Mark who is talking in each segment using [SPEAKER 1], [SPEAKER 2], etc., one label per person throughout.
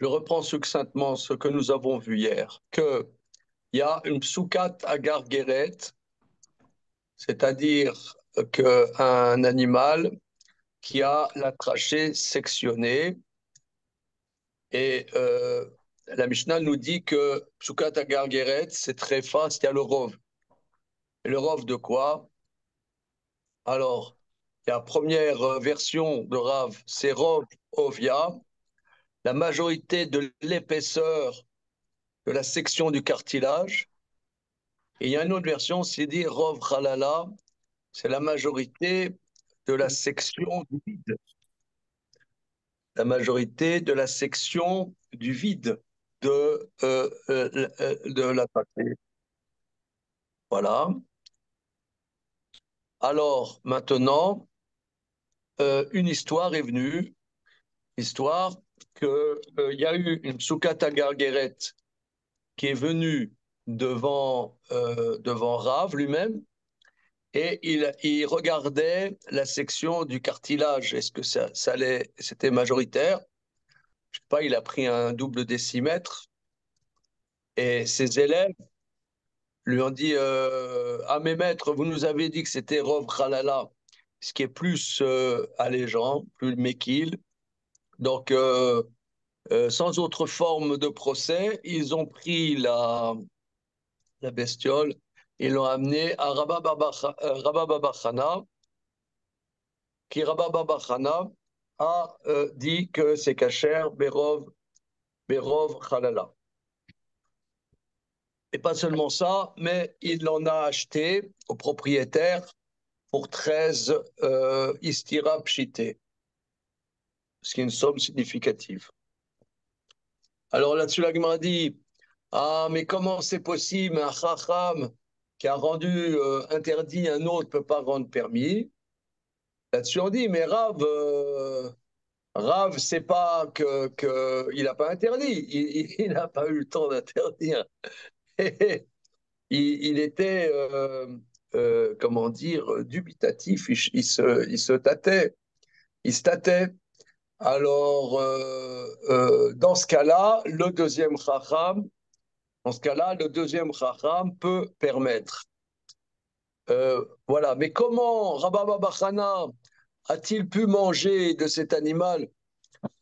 [SPEAKER 1] je reprends succinctement ce que nous avons vu hier, qu'il y a une psukat agar geret, c'est-à-dire qu'un animal qui a la trachée sectionnée, et la Mishnah nous dit que psukat agar geret, c'est très fast, il y a le rov. Et le rov de quoi? Alors, la première version de Rav, c'est Rov Ovia, la majorité de l'épaisseur de la section du cartilage. Et il y a une autre version, c'est dit Rov Halala, c'est la majorité de la section du vide. La majorité de la section du vide de la trachée. Voilà. Alors, maintenant, une histoire est venue, histoire qu'il y a eu une Psukat Gargueret qui est venue devant Rav lui-même et il regardait la section du cartilage. Est-ce que c'était majoritaire? Je sais pas, il a pris un double décimètre et ses élèves lui ont dit ah mes maîtres, vous nous avez dit que c'était Rov Khalala, ce qui est plus allégeant, plus mekil. Donc, sans autre forme de procès, ils ont pris la bestiole et l'ont amenée à Rabba Baba Chana, qui Rabba Baba Chana a dit que c'est kasher Berov Halala. Et pas seulement ça, mais il l'en a acheté au propriétaire pour 13 istira pshité, ce qui est une somme significative. Alors là-dessus, la Gemara dit ah, mais comment c'est possible, un chacham qui a rendu interdit, un autre ne peut pas rendre permis? Là-dessus, on dit, mais Rav, c'est pas il n'a pas interdit, il n'a pas eu le temps d'interdire. Il était, comment dire, dubitatif, il se tâtait, il se tâtait. Alors, dans ce cas-là, le deuxième chacham peut permettre. Voilà. Mais comment Rabba Baba Chana a-t-il pu manger de cet animal?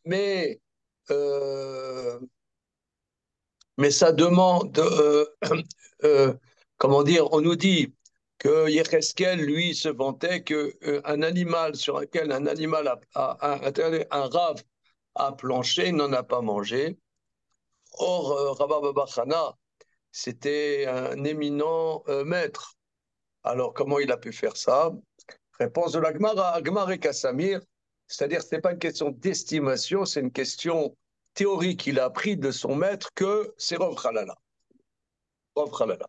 [SPEAKER 1] Mais, euh, mais ça demande, comment dire, on nous dit que Yecheskel, lui, se vantait qu'un animal sur lequel un animal un rave a planché, n'en a pas mangé. Or, Rabba Baba Chana, c'était un éminent maître. Alors, comment il a pu faire ça? Réponse de la Gemara, Gemara et Kassamir, c'est-à-dire que ce n'est pas une question d'estimation, c'est une question théorique. Il a appris de son maître que c'est Rav Khalala. Rav Khalala.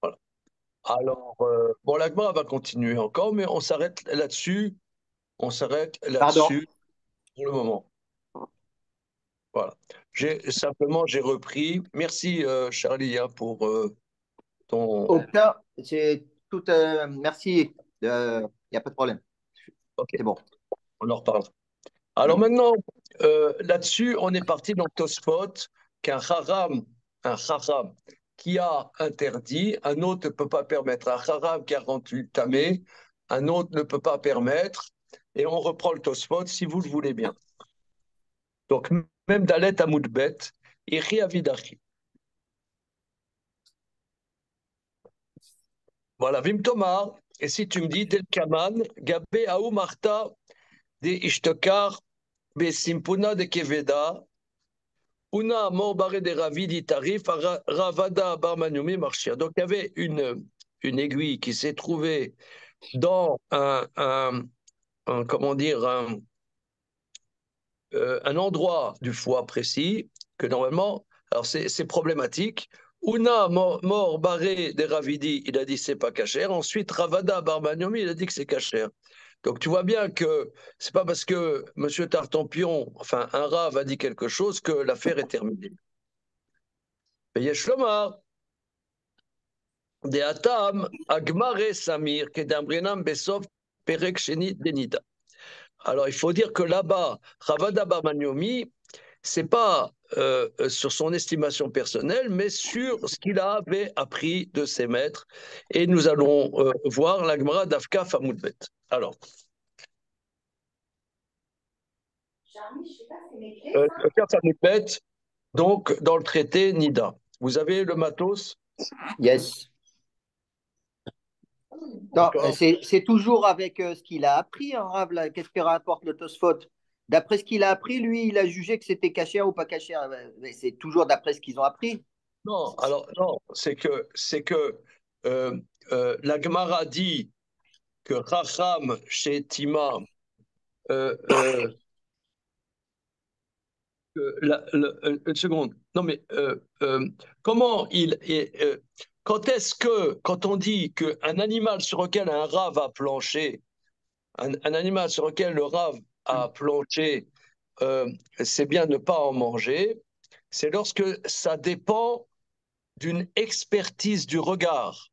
[SPEAKER 1] Voilà. Alors, bon, la Gemara va continuer encore, mais on s'arrête là-dessus. On s'arrête
[SPEAKER 2] Pardon.
[SPEAKER 1] là-dessus pour le moment. Voilà. J'ai repris. Merci, Charlie, hein, pour ton.
[SPEAKER 2] Aucun, c'est tout. Merci. Il n'y a pas de problème.
[SPEAKER 1] Ok,
[SPEAKER 2] C'est bon.
[SPEAKER 1] on en reparlera. Alors maintenant, là-dessus, on est parti dans Tosfot, un haram qui a interdit, un autre ne peut pas permettre. Un haram qui a rendu tamé, un autre ne peut pas permettre. Et on reprend le Tosfot si vous le voulez bien. Donc, même Dalet Amoudbet, Iri Avidachi. Voilà, Vim Tomar, et si tu me dis, Del Kaman, Gabé Aou Marta, de Ishtekar, Be Simpuna de Keveda, Una Morbaré de Ravidi Tarif, Ravada Barmanumi Marchia. Donc, il y avait une aiguille qui s'est trouvée dans comment dire, un endroit du foie précis, que normalement, alors c'est problématique. Una mort barré des Ravidi, il a dit c'est pas cachère. Ensuite, Ravada Barmaniomi, il a dit que c'est cachère. Donc tu vois bien que c'est pas parce que M. Tartampion, enfin un Rav a dit quelque chose que l'affaire est terminée. ויש לומר, דעתם הגמרי סמיר כדאמרינם בסוף פרק שני דנידה. Alors il faut dire que là-bas, Ravada Barmaniomi, c'est pas sur son estimation personnelle, mais sur ce qu'il avait appris de ses maîtres. Et nous allons voir la Gemara d'Afka Famoudbet. Alors, Afka Famoudbet, donc dans le traité Nida. Vous avez le matos?
[SPEAKER 2] Yes. Non,
[SPEAKER 1] D'accord.
[SPEAKER 2] c'est toujours avec ce qu'il a appris, hein, Rav, là. Qu'est-ce que rapporte le Tosfot? D'après ce qu'il a appris, lui, il a jugé que c'était caché ou pas caché. Mais c'est toujours d'après ce qu'ils ont appris.
[SPEAKER 1] Non, alors non, c'est que la Gemara dit que Racham chez Tima, euh, euh, une seconde. Non, mais comment quand est-ce que, quand on dit qu'un animal sur lequel un rat va plancher, un animal sur lequel le rat a planché, euh, c'est bien de ne pas en manger, c'est lorsque ça dépend d'une expertise du regard.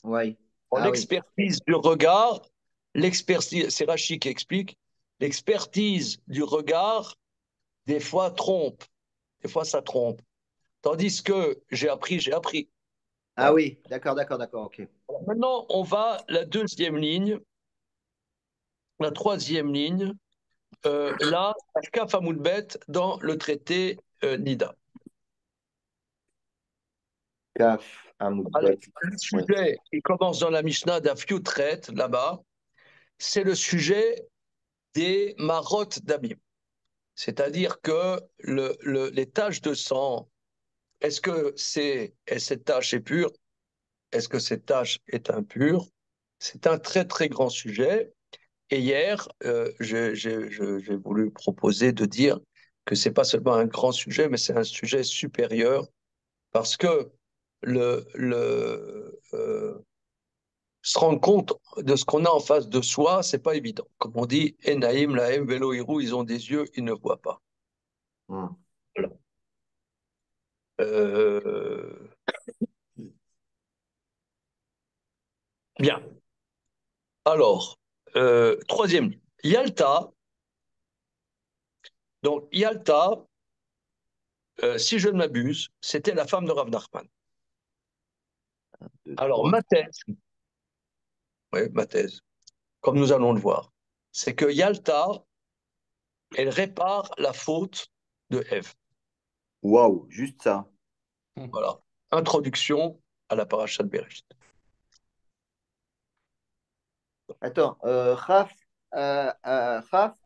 [SPEAKER 2] Oui.
[SPEAKER 1] En
[SPEAKER 2] Ah oui.
[SPEAKER 1] l'expertise du regard, l'expertise, c'est Rachid qui explique, l'expertise du regard, des fois trompe, des fois ça trompe. Tandis que j'ai appris, j'ai appris.
[SPEAKER 2] Ah
[SPEAKER 1] Voilà.
[SPEAKER 2] oui. D'accord, d'accord, d'accord. OK.
[SPEAKER 1] Maintenant, on va la deuxième ligne, la troisième ligne, là, Kaf Hamoudbet dans le traité Nida.
[SPEAKER 2] Kaf,
[SPEAKER 1] Alors,
[SPEAKER 2] Amoudbet.
[SPEAKER 1] le
[SPEAKER 2] Oui.
[SPEAKER 1] sujet qui commence dans la Mishnah d'Afiou traite là-bas, c'est le sujet des marottes d'Abim. C'est-à-dire que les taches de sang, est-ce que cette tache est pure? Est-ce que cette tache est impure? C'est un très très grand sujet. Et hier, j'ai voulu proposer de dire que c'est pas seulement un grand sujet, mais c'est un sujet supérieur parce que se rendre compte de ce qu'on a en face de soi, c'est pas évident. Comme on dit, Enaim, Lahem, Velo, Hirou, ils ont des yeux, ils ne voient pas.
[SPEAKER 2] Hmm.
[SPEAKER 1] Voilà. Euh, bien. Alors, troisième livre. Yalta. Donc, Yalta, si je ne m'abuse, c'était la femme de Rav Nachman.
[SPEAKER 2] Deux,
[SPEAKER 1] Alors,
[SPEAKER 2] trois.
[SPEAKER 1] ma thèse, oui, ma thèse, comme nous allons le voir, c'est que Yalta, elle répare la faute de Ève.
[SPEAKER 2] Waouh, juste ça.
[SPEAKER 1] Voilà. Introduction à la paracha de Bereshit.
[SPEAKER 2] Attends, Khaf,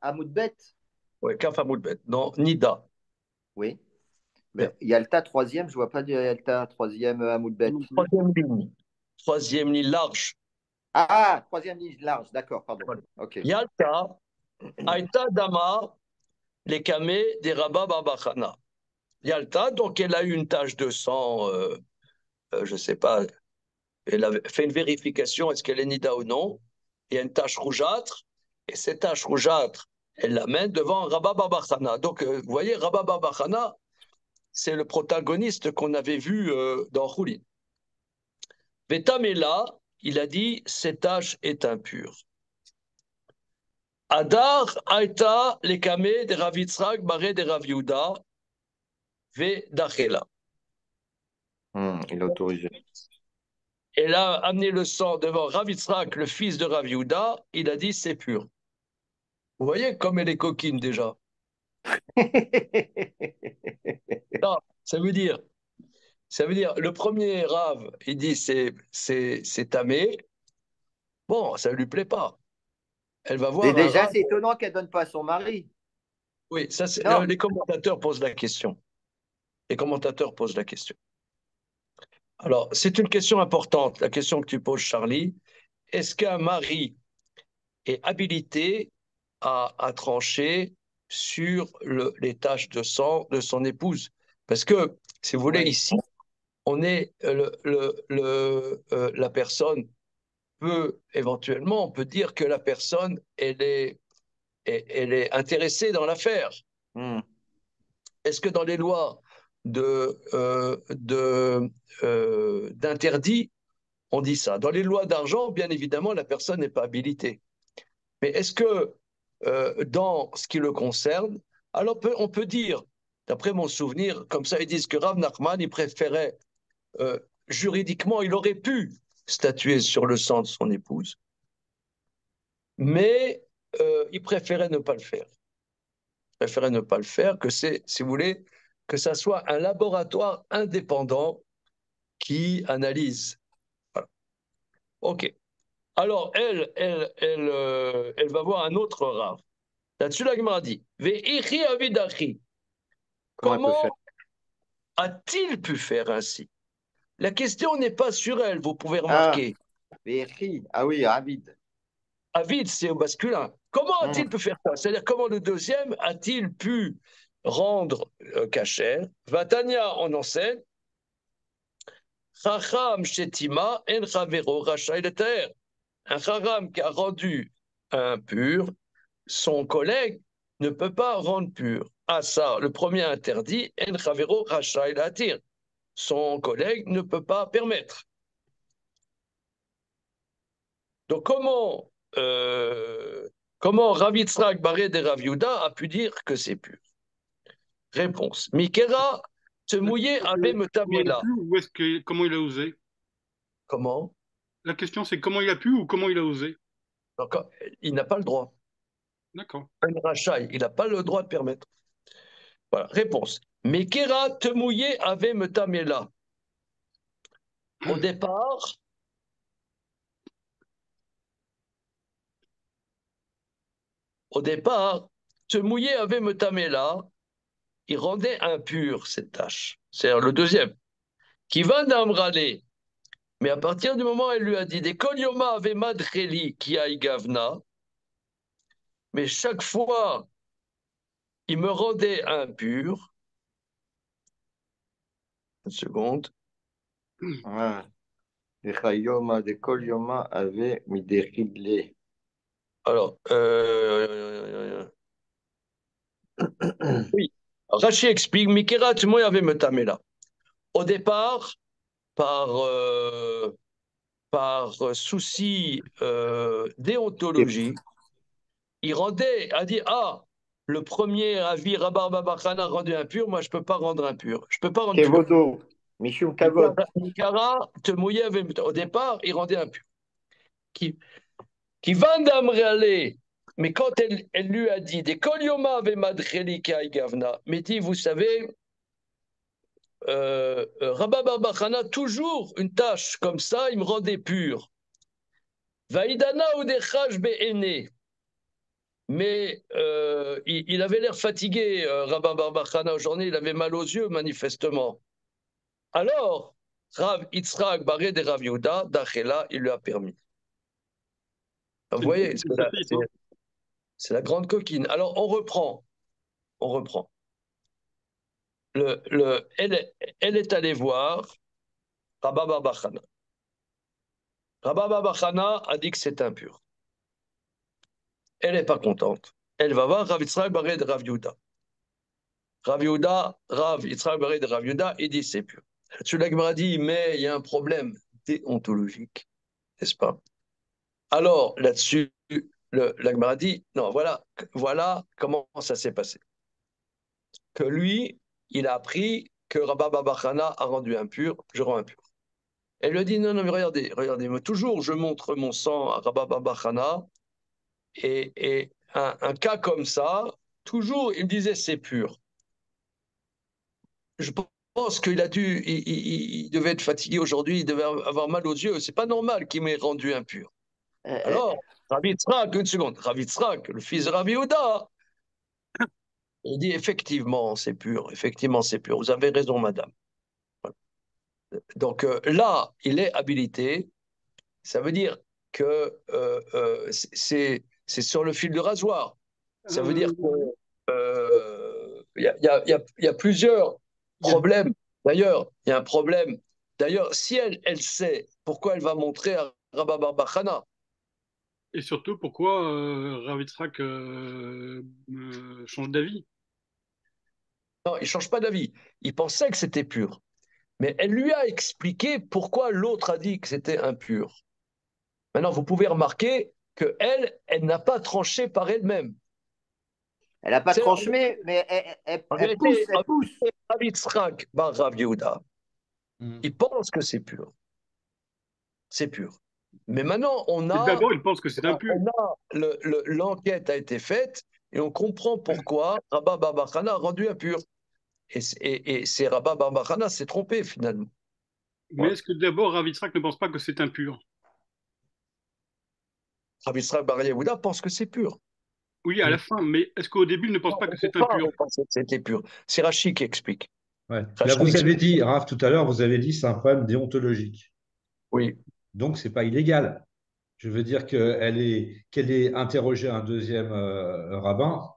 [SPEAKER 2] Amoudbet.
[SPEAKER 1] Oui, Kaf Hamoudbet. Dans Nida.
[SPEAKER 2] Oui.
[SPEAKER 1] Bien.
[SPEAKER 2] Ben, Yalta, troisième. Je vois pas de Yalta, troisième Amoudbet.
[SPEAKER 1] Troisième ligne. Troisième ligne large.
[SPEAKER 2] Ah, troisième ligne large. D'accord, pardon.
[SPEAKER 1] Voilà.
[SPEAKER 2] OK.
[SPEAKER 1] Yalta, Aïta Dama, les Kameh des Rabba Barbachana. Yalta, donc elle a eu une tache de sang, je ne sais pas, elle a fait une vérification, est-ce qu'elle est Nida ou non. Il y a une tache rougeâtre, et cette tache rougeâtre, elle l'amène devant Rabba Barbachana. Donc, vous voyez, Rabba Barbachana, c'est le protagoniste qu'on avait vu dans Choulin. Vetamela, il a dit, cette tache est impure. Adar Aïta Lekame de Rav Yitzhak Baré de Rav Yehuda Ve Dachela.
[SPEAKER 2] Il a autorisé.
[SPEAKER 1] Elle a amené le sang devant Rav Yitzhak, le fils de Rav Yehuda. Il a dit c'est pur. Vous voyez comme elle est coquine déjà. Non, ça veut dire le premier Rav, il dit c'est tamé. Bon, ça lui plaît pas. Elle va
[SPEAKER 2] Et
[SPEAKER 1] voir un
[SPEAKER 2] déjà,
[SPEAKER 1] Rav.
[SPEAKER 2] c'est étonnant qu'elle donne pas à son mari.
[SPEAKER 1] Oui, ça c'est
[SPEAKER 2] Non.
[SPEAKER 1] les commentateurs posent la question. Les commentateurs posent la question. Alors, c'est une question importante, la question que tu poses, Charlie. Est-ce qu'un mari est habilité à trancher sur les taches de sang de son épouse? Parce que, si vous voulez,
[SPEAKER 2] Oui.
[SPEAKER 1] ici, on est la personne peut éventuellement, on peut dire que la personne, elle est intéressée dans l'affaire.
[SPEAKER 2] Hmm.
[SPEAKER 1] Est-ce que dans les lois d'interdit, on dit ça? Dans les lois d'argent, bien évidemment, la personne n'est pas habilitée. Mais est-ce que dans ce qui le concerne, alors on peut dire D'après mon souvenir, comme ça, ils disent que Rav Nachman, il préférait, juridiquement, il aurait pu statuer sur le sang de son épouse, mais il préférait ne pas le faire. Il préférait ne pas le faire, que c'est, si vous voulez, que ça soit un laboratoire indépendant qui analyse. Voilà. OK. Alors, elle va voir un autre Rav. Là-dessus, la Gemara dit, Ve'ichi avidachi.
[SPEAKER 2] Comment elle peut faire?
[SPEAKER 1] Comment a-t-il pu faire ainsi? La question n'est pas sur elle, vous pouvez
[SPEAKER 2] Ah,
[SPEAKER 1] remarquer.
[SPEAKER 2] Vehi. Ah oui, Avid.
[SPEAKER 1] Avid, c'est au masculin. Comment a-t-il pu faire ça? C'est-à-dire, comment le deuxième a-t-il pu rendre cachère? Vatania, on enseigne, Chacham shetima en chavero rachai leter. Un chacham qui a rendu impur, son collègue ne peut pas rendre pur. Ah ça, le premier interdit, en chavero rachai leter. Son collègue ne peut pas permettre. Donc comment Rav Yitzhak Baré de Rav Yehuda a pu dire que c'est pur? Réponse. Mikera, se
[SPEAKER 3] La
[SPEAKER 1] mouiller
[SPEAKER 3] question,
[SPEAKER 1] avait
[SPEAKER 3] c'est
[SPEAKER 1] me
[SPEAKER 3] comment il a
[SPEAKER 1] là.
[SPEAKER 3] pu ou comment il a osé?
[SPEAKER 1] Comment?
[SPEAKER 3] La question, c'est comment il a pu ou comment il a osé?
[SPEAKER 1] Donc, il n'a pas le droit.
[SPEAKER 3] D'accord.
[SPEAKER 1] Un rachat, il n'a pas le droit de permettre. Voilà. Réponse. Mikera, te mouiller avait me là. Au départ, te mouiller avait me là. Il rendait impur cette tâche. C'est le deuxième. Qui va d'Amrale. Mais à partir du moment où elle lui a dit des Kolioma ave madreli qui aïe gavna, mais chaque fois il me rendait impur. Une seconde.
[SPEAKER 2] Ah, Vechayoma de Kol Yoma avait Midechidle.
[SPEAKER 1] Alors, oui. Rachi explique Mikera, tu m'as avait me tamela. Au départ, par, par souci déontologique, il rendait, a dit ah, le premier avis Rabbar Babachan a rendu impur, moi je ne peux pas rendre impur. Je ne peux pas rendre pur.
[SPEAKER 2] Kevodo, Mishum Kavod.
[SPEAKER 1] Mikara te mouillait avec. Au départ, il rendait impur. Qui va d'Amrale, mais quand elle lui a dit des Kolioma ave madreli kai gavna, mais dit, vous savez, Rabba Barbachana, toujours une tâche comme ça, il me rendait pur. Vaidana ou dechaj be'ene. Mais il avait l'air fatigué, Rabba Barbachana, aujourd'hui, il avait mal aux yeux, manifestement. Alors, Rav Yitzhak Baré de Rav Yehuda, Dachela, il lui a permis. Vous
[SPEAKER 3] C'est une
[SPEAKER 1] voyez,
[SPEAKER 3] bonne initiative, hein.
[SPEAKER 1] c'est la grande coquine. Alors, on reprend. On reprend. Elle est allée voir Rabba Barbachana. Rabba Barbachana a dit que c'est impur. Elle n'est pas contente. Elle va voir Rav Yitzhak Baré de Rav Yehuda. Rav Yitzhak Baré de Rav Yehuda, il dit c'est pur. Tu l'as dit, mais il y a un problème déontologique, n'est-ce pas? Alors, là-dessus, l'Agmara dit, non, voilà comment ça s'est passé. Que lui, il a appris que Rabba Barbachana a rendu impur, je rends impur. Elle lui dit, non, non, mais regardez, moi, toujours je montre mon sang à Rabba Barbachana, et un cas comme ça, toujours il me disait c'est pur. Je pense qu'il a dû, il devait être fatigué aujourd'hui, il devait avoir mal aux yeux, c'est pas normal qu'il m'ait rendu impur.
[SPEAKER 2] Euh, euh,
[SPEAKER 1] Alors, Rav Yitzhak, une seconde, Rav Yitzhak, le fils de Rav Yehuda, il dit effectivement c'est pur, vous avez raison madame. Donc là, il est habilité. Ça veut dire que c'est sur le fil de rasoir. Ça veut dire que il y a plusieurs
[SPEAKER 3] Il y a-
[SPEAKER 1] problèmes. D'ailleurs, il y a un problème. D'ailleurs, si elle sait pourquoi elle va montrer à Rabba Barbachana.
[SPEAKER 3] Et surtout, pourquoi Rav Yitzhak change d'avis?
[SPEAKER 1] Non, il ne change pas d'avis. Il pensait que c'était pur. Mais elle lui a expliqué pourquoi l'autre a dit que c'était impur. Maintenant, vous pouvez remarquer qu'elle, elle n'a pas tranché par elle-même.
[SPEAKER 2] Elle n'a pas
[SPEAKER 1] C'est
[SPEAKER 2] tranché, mais
[SPEAKER 1] en
[SPEAKER 2] elle pousse,
[SPEAKER 1] vérité,
[SPEAKER 2] elle pousse.
[SPEAKER 1] Rav Yitzhak bar Rav Yehuda,
[SPEAKER 4] Mm.
[SPEAKER 1] il pense que c'est pur. C'est pur. Mais maintenant,
[SPEAKER 3] Et d'abord, il pense que c'est impur.
[SPEAKER 1] l'enquête a été faite et on comprend pourquoi Rabba bar Bar Chana a rendu impur. Et c'est Rabba bar Bar Chana s'est trompé finalement.
[SPEAKER 3] Mais
[SPEAKER 1] Voilà.
[SPEAKER 3] est-ce que d'abord Rav Yitzhak ne pense pas que c'est impur?
[SPEAKER 1] Rav Yitzhak bar Yehuda pense que c'est pur.
[SPEAKER 3] Oui, à la fin, mais est-ce qu'au début, il ne pense pas que
[SPEAKER 1] Au
[SPEAKER 3] c'est
[SPEAKER 1] départ,
[SPEAKER 3] impur?
[SPEAKER 1] on pensait que c'était pur. C'est Rachid qui explique.
[SPEAKER 4] Ouais. Là,
[SPEAKER 1] Rachid
[SPEAKER 4] vous avez
[SPEAKER 1] explique.
[SPEAKER 4] dit, Raph, tout à l'heure, vous avez dit c'est un problème déontologique.
[SPEAKER 1] Oui.
[SPEAKER 4] Donc, c'est pas illégal. Je veux dire qu'elle ait interrogé un deuxième rabbin,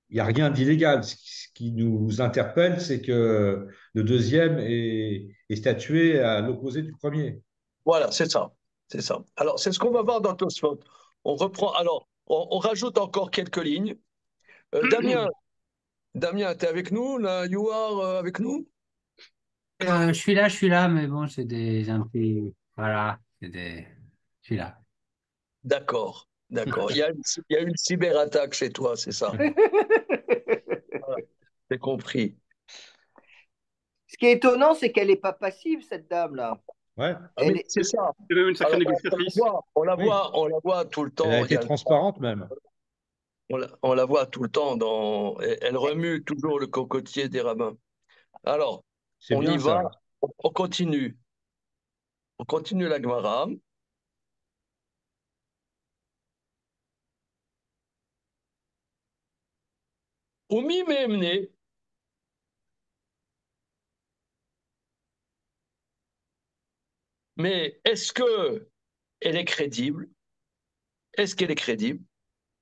[SPEAKER 4] il n'y a rien d'illégal. Ce qui nous interpelle, c'est que le deuxième est statué à l'opposé du premier.
[SPEAKER 1] Voilà, c'est ça. C'est ça. Alors, c'est ce qu'on va voir dans Tosfot. On reprend. Alors, on rajoute encore quelques lignes. Damien, tu es avec nous? Là, you are avec nous?
[SPEAKER 5] Je suis là, mais bon, c'est des un peu, voilà, je suis là.
[SPEAKER 1] D'accord. D'accord. Il y a une cyberattaque chez toi, c'est ça. Voilà, j'ai compris.
[SPEAKER 2] Ce qui est étonnant, c'est qu'elle n'est pas passive, cette dame-là.
[SPEAKER 4] Ouais,
[SPEAKER 1] Ah, mais
[SPEAKER 2] Elle est-
[SPEAKER 1] c'est ça.
[SPEAKER 3] C'est même une sacrée
[SPEAKER 1] Alors,
[SPEAKER 3] négociatrice.
[SPEAKER 4] oui.
[SPEAKER 1] on la voit tout le
[SPEAKER 4] Elle a
[SPEAKER 1] temps.
[SPEAKER 4] été transparente même.
[SPEAKER 1] On la voit tout le temps elle remue toujours le cocotier des rabbins. Alors,
[SPEAKER 4] C'est
[SPEAKER 1] on y
[SPEAKER 4] bien
[SPEAKER 1] va.
[SPEAKER 4] ça.
[SPEAKER 1] On continue. On continue la Gemara. Oumi Mehemne, mais est-ce que elle est crédible? Est-ce qu'elle est crédible?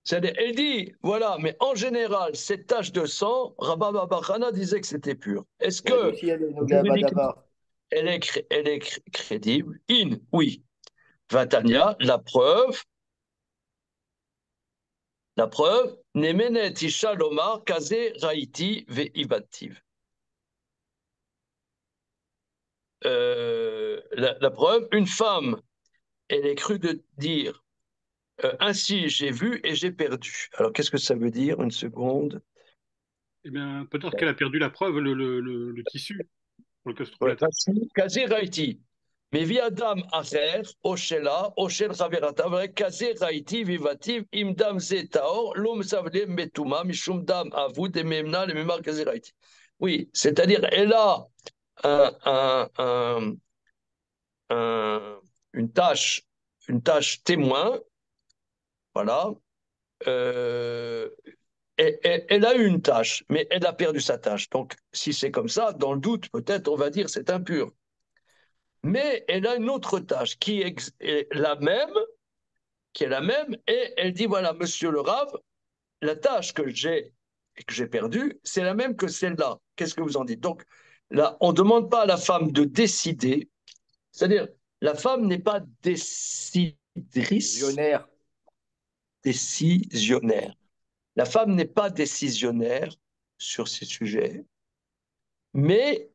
[SPEAKER 1] C'est-à-dire, elle dit, voilà, mais en général, cette tache de sang, Rabba Babachana disait que c'était pur. Est-ce
[SPEAKER 2] Ouais, donc
[SPEAKER 1] que
[SPEAKER 2] si elle est Nogaba
[SPEAKER 1] juridiquement,
[SPEAKER 2] d'abord.
[SPEAKER 1] elle est crédible? Oui. Vatania, la preuve, Nemenet Isha Lomar, Kaze Raiti Veivativ. La preuve, une femme, elle est crue de dire, ainsi j'ai vu et j'ai perdu. Alors, qu'est-ce que ça veut dire? Une seconde.
[SPEAKER 3] Eh bien, peut-être qu'elle a perdu la preuve, le tissu pour lequel se trouve
[SPEAKER 1] Ouais,
[SPEAKER 3] la tache.
[SPEAKER 1] Kaze Raiti. Mais via Dam Acher, Oshela, Oshel Raverata, Kaze Raiti, Vivativ, Imdam Zetaor, Lom Savle Metuma, Mishum Dam Avud, et Memna, les Memar Kaze Raiti. Oui, c'est-à-dire, elle a un, un, un, un, une tâche témoin, voilà. Euh, elle a eu une tâche, mais elle a perdu sa tâche. Donc, si c'est comme ça, dans le doute, peut-être on va dire c'est impur. Mais elle a une autre tâche est la même, et elle dit voilà, monsieur le Rav, la tâche que j'ai perdue, c'est la même que celle-là. Qu'est-ce que vous en dites? Donc, là, on ne demande pas à la femme de décider, c'est-à-dire, la femme n'est pas
[SPEAKER 2] Visionnaire.
[SPEAKER 1] décisionnaire. La femme n'est pas décisionnaire sur ces sujets, mais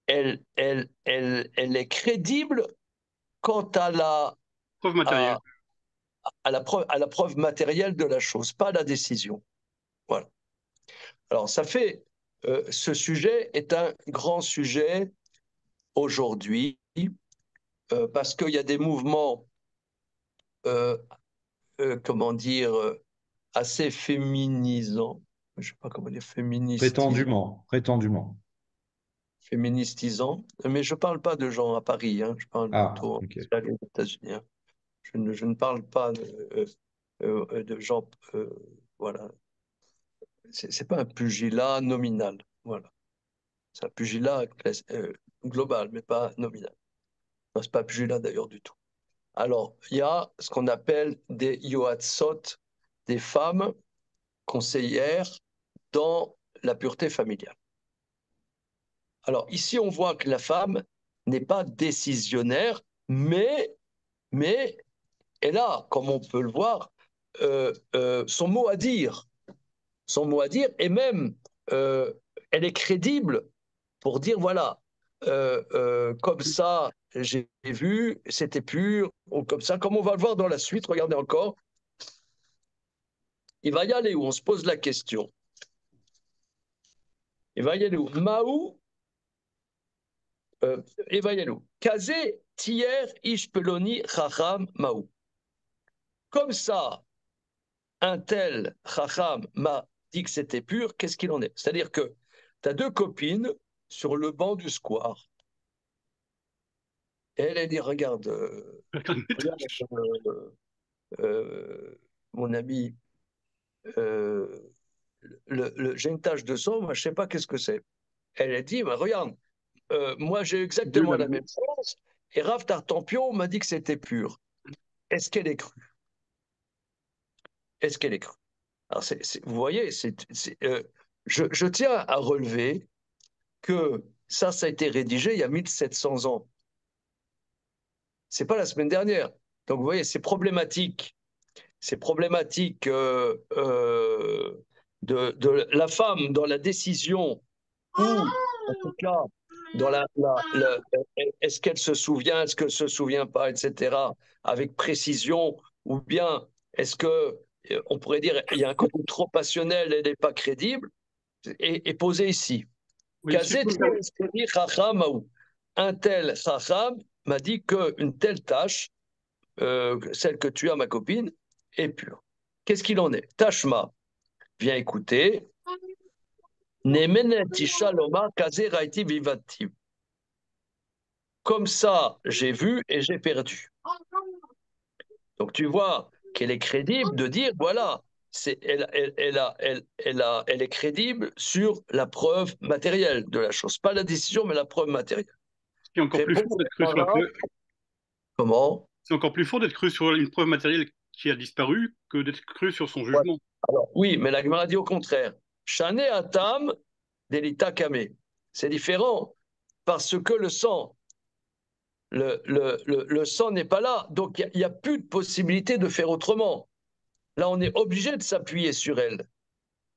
[SPEAKER 1] elle est crédible quant
[SPEAKER 3] Preuve matérielle.
[SPEAKER 1] à, à la preuve matérielle de la chose, pas à la décision. Voilà. Alors, ce sujet est un grand sujet aujourd'hui parce qu'il y a des mouvements, euh, comment dire, assez féminisants. Je ne sais pas comment dire,
[SPEAKER 4] Prétendument.
[SPEAKER 1] féministisants, mais je ne parle pas de gens à Paris, hein, je parle
[SPEAKER 4] Ah,
[SPEAKER 1] plutôt en
[SPEAKER 4] ok.
[SPEAKER 1] Israël et aux États-Unis. Hein. Je ne parle pas de gens, voilà. C'est pas un pugilat nominal, voilà. C'est un pugilat global, mais pas nominal. Non, c'est pas un pugilat d'ailleurs du tout. Alors, il y a ce qu'on appelle des yoatzot, des femmes conseillères dans la pureté familiale. Alors, ici, on voit que la femme n'est pas décisionnaire, mais elle a, comme on peut le voir, son mot à dire. Son mot à dire, et même, euh, elle est crédible pour dire, voilà, comme ça, j'ai vu, c'était pur, ou comme ça, comme on va le voir dans la suite, regardez encore. il va y aller où? On se pose la question. Il va y aller où? Maou, il va y aller où? Kazé, tier, ishpeloni, chacham, maou. Comme ça, un tel chacham m'a dit que c'était pur, qu'est-ce qu'il en est? C'est-à-dire que tu as deux copines sur le banc du square. Et elle dit, regarde, mon ami, j'ai une tache de sang, moi je ne sais pas qu'est-ce que c'est. Elle a dit, bah, regarde, moi j'ai exactement la même chose, et Rav Tartampion m'a dit que c'était pur. Est-ce qu'elle est crue? Est-ce qu'elle est crue? Alors, vous voyez, je tiens à relever que ça a été rédigé il y a 1700 ans. C'est pas la semaine dernière. Donc, vous voyez, c'est problématique. C'est problématique de la femme dans la décision ou, en tout cas, dans est-ce qu'elle se souvient, est-ce qu'elle ne se souvient pas, etc., avec précision, ou bien est-ce que, on pourrait dire, il y a un côté trop passionnel, elle n'est pas crédible, est posé ici.
[SPEAKER 3] Oui, si je peux me permettre-
[SPEAKER 1] Un tel chacham m'a dit qu'une telle tâche, celle que tu as, ma copine, est pure. Qu'est-ce qu'il en est? Tashma, viens écouter. Comme ça, j'ai vu et j'ai perdu. Donc tu vois qu'elle est crédible de dire, voilà, elle est crédible sur la preuve matérielle de la chose. Pas la décision, mais la preuve matérielle.
[SPEAKER 3] C'est encore plus fort d'être cru sur la preuve.
[SPEAKER 1] Comment?
[SPEAKER 3] C'est encore plus fort d'être cru sur une preuve matérielle qui a disparu que d'être cru sur son jugement.
[SPEAKER 1] Alors, oui, mais la Gemara dit au contraire. Shane atam delita kame. C'est différent parce que le sang n'est pas là. Donc, il n'y a plus de possibilité de faire autrement. Là, on est obligé de s'appuyer sur elle.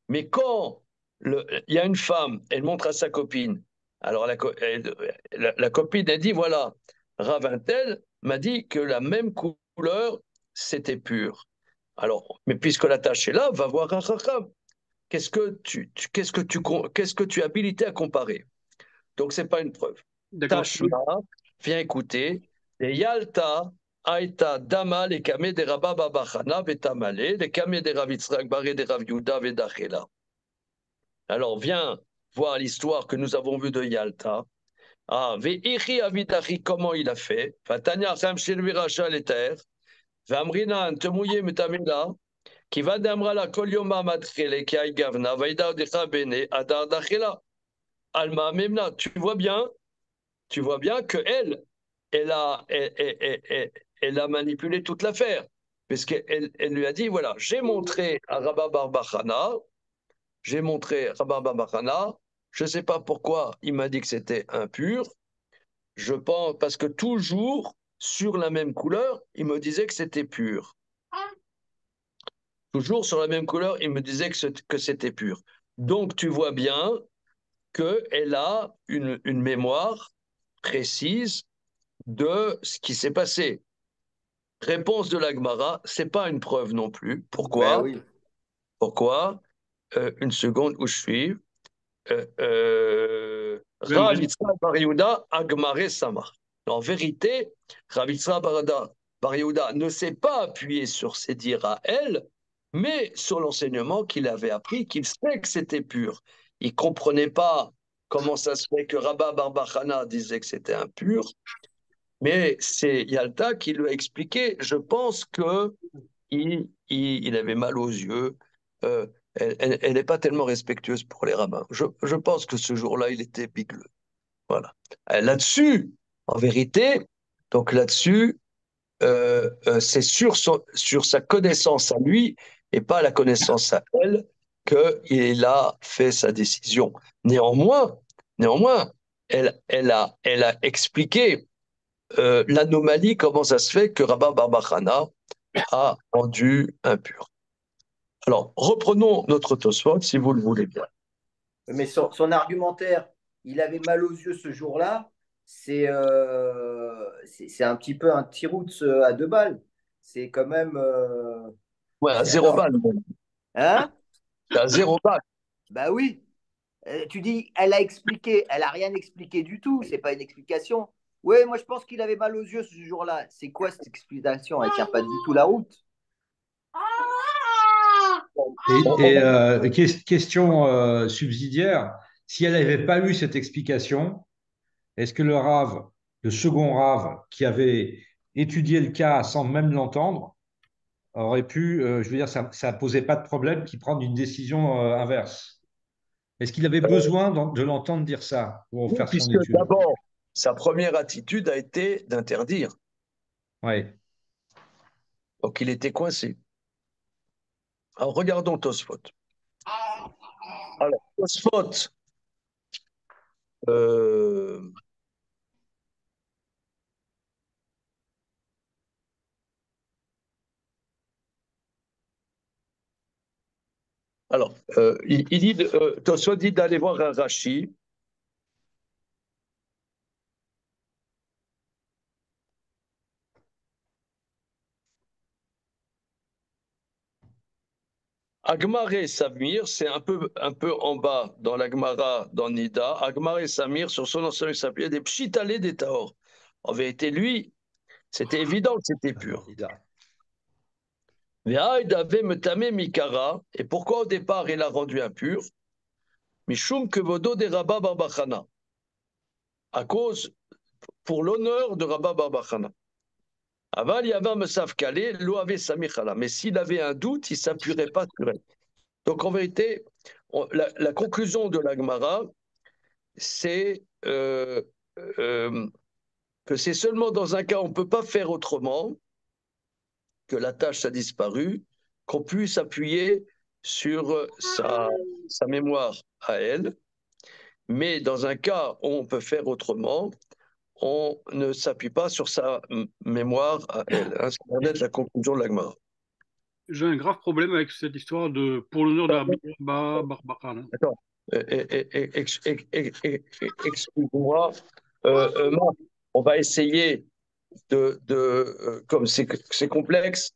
[SPEAKER 1] Mais quand il y a une femme, elle montre à sa copine. Alors, la copine, elle dit, voilà, Ravintel m'a dit que la même couleur, c'était pur. Alors, mais puisque la tâche est là, va voir un chacham. Qu'est-ce que tu es habilité à comparer? Donc, c'est pas une preuve.
[SPEAKER 3] D'accord.
[SPEAKER 1] Tashma, viens écouter. Et Yalta, Aïta, Dama, les Kamé de Rabba Babachana, Vetamale, les Kamé de Rav Yitzhak, Baré de Rav Yuda, Vedachela. Alors, viens voir l'histoire que nous avons vue de Yalta. Ah, Ve'ichi Avidachi, comment il a fait? Fatania, Sam Shelvi Racha, les terres. Vamrina, Temouye, Metamila. Qui va d'amra la Kolyoma Matrele, qui a Gavna, Vaida Odecha Bene, Adar Dachela. Alma Memna, tu vois bien que elle a manipulé toute l'affaire. Parce qu'elle lui a dit, voilà, j'ai montré à Rabba Barbachana, je ne sais pas pourquoi il m'a dit que c'était impur, je pense, parce que toujours sur la même couleur, il me disait que c'était pur. Toujours sur la même couleur, il me disait que c'était pur. Donc tu vois bien qu'elle a une mémoire précise de ce qui s'est passé. Réponse de l'Agmara, c'est pas une preuve non plus.
[SPEAKER 2] Ben
[SPEAKER 1] Pourquoi?
[SPEAKER 2] oui.
[SPEAKER 1] Pourquoi? Une seconde où je suis.
[SPEAKER 3] Même
[SPEAKER 1] Rav Yitzhak Bar Yehuda Agmare Samar. En vérité, Rav Yitzhak Bar Yehuda ne s'est pas appuyé sur ses dires à elle, mais sur l'enseignement qu'il avait appris, qu'il sait que c'était pur. Il comprenait pas comment ça se fait que Rabba Barbachana disait que c'était impur, mais c'est Yalta qui lui a expliqué. Je pense que il avait mal aux yeux. Elle n'est pas tellement respectueuse pour les rabbins. Je pense que ce jour-là, il était bigleux. Voilà. Là-dessus, en vérité, donc là-dessus, c'est sur sa connaissance à lui et pas la connaissance à elle qu'il a fait sa décision. Néanmoins, elle a expliqué l'anomalie, comment ça se fait que Rabba Barbachana a rendu impur. Alors, reprenons notre Tosfot, si vous le voulez bien.
[SPEAKER 2] Mais son argumentaire, il avait mal aux yeux ce jour-là, c'est un petit peu un tirout à deux balles. C'est quand même.
[SPEAKER 1] Ouais, à
[SPEAKER 2] C'est
[SPEAKER 1] zéro
[SPEAKER 2] énorme.
[SPEAKER 1] balle.
[SPEAKER 2] Hein?
[SPEAKER 1] T'as 0 bac.
[SPEAKER 2] Bah oui. Tu dis, elle a expliqué, elle a rien expliqué du tout, c'est pas une explication. Oui, moi je pense qu'il avait mal aux yeux ce jour-là. C'est quoi cette explication? Elle tient pas du tout la route.
[SPEAKER 4] Question subsidiaire, si elle n'avait pas eu cette explication, est-ce que le Rav, le second Rav, qui avait étudié le cas sans même l'entendre, aurait pu, je veux dire, ça ne posait pas de problème qu'il prenne une décision inverse? Est-ce qu'il avait besoin de l'entendre dire ça pour
[SPEAKER 1] Oui,
[SPEAKER 4] faire son
[SPEAKER 1] puisque
[SPEAKER 4] étude?
[SPEAKER 1] d'abord, sa première attitude a été d'interdire.
[SPEAKER 4] Oui.
[SPEAKER 1] Donc il était coincé. Alors regardons Tosfot. Alors, Tosfot, euh, alors, il dit, Tosfot dit d'aller voir un Rashi. Agmaré Samir, c'est un peu en bas dans l'Agmara, dans Nida. Agmaré Samir, sur son ensemble, il s'appelait des pchitalés des Taor. En vérité, lui, c'était évident que c'était pur. Ve'aïd avait metamé mikara. Et pourquoi au départ il a rendu impur? Mishum kevodo de Rabba Barbachana. À cause, pour l'honneur de Rabba Barbachana. Aval Yava Mesav Kalé, l'eau avait Samichala. Mais s'il avait un doute, il ne s'appuierait pas sur elle. Donc en vérité, la conclusion de l'Agmara, c'est que c'est seulement dans un cas où on ne peut pas faire autrement, que la tâche a disparu, qu'on puisse appuyer sur sa mémoire à elle. Mais dans un cas où on peut faire autrement, on ne s'appuie pas sur sa mémoire à elle. Hein, ça va être la conclusion de l'Agmara.
[SPEAKER 3] J'ai un grave problème avec cette histoire de pour l'honneur de Rabba Barbara, là.
[SPEAKER 1] Attends, excuse-moi, Marc, on va essayer comme c'est complexe,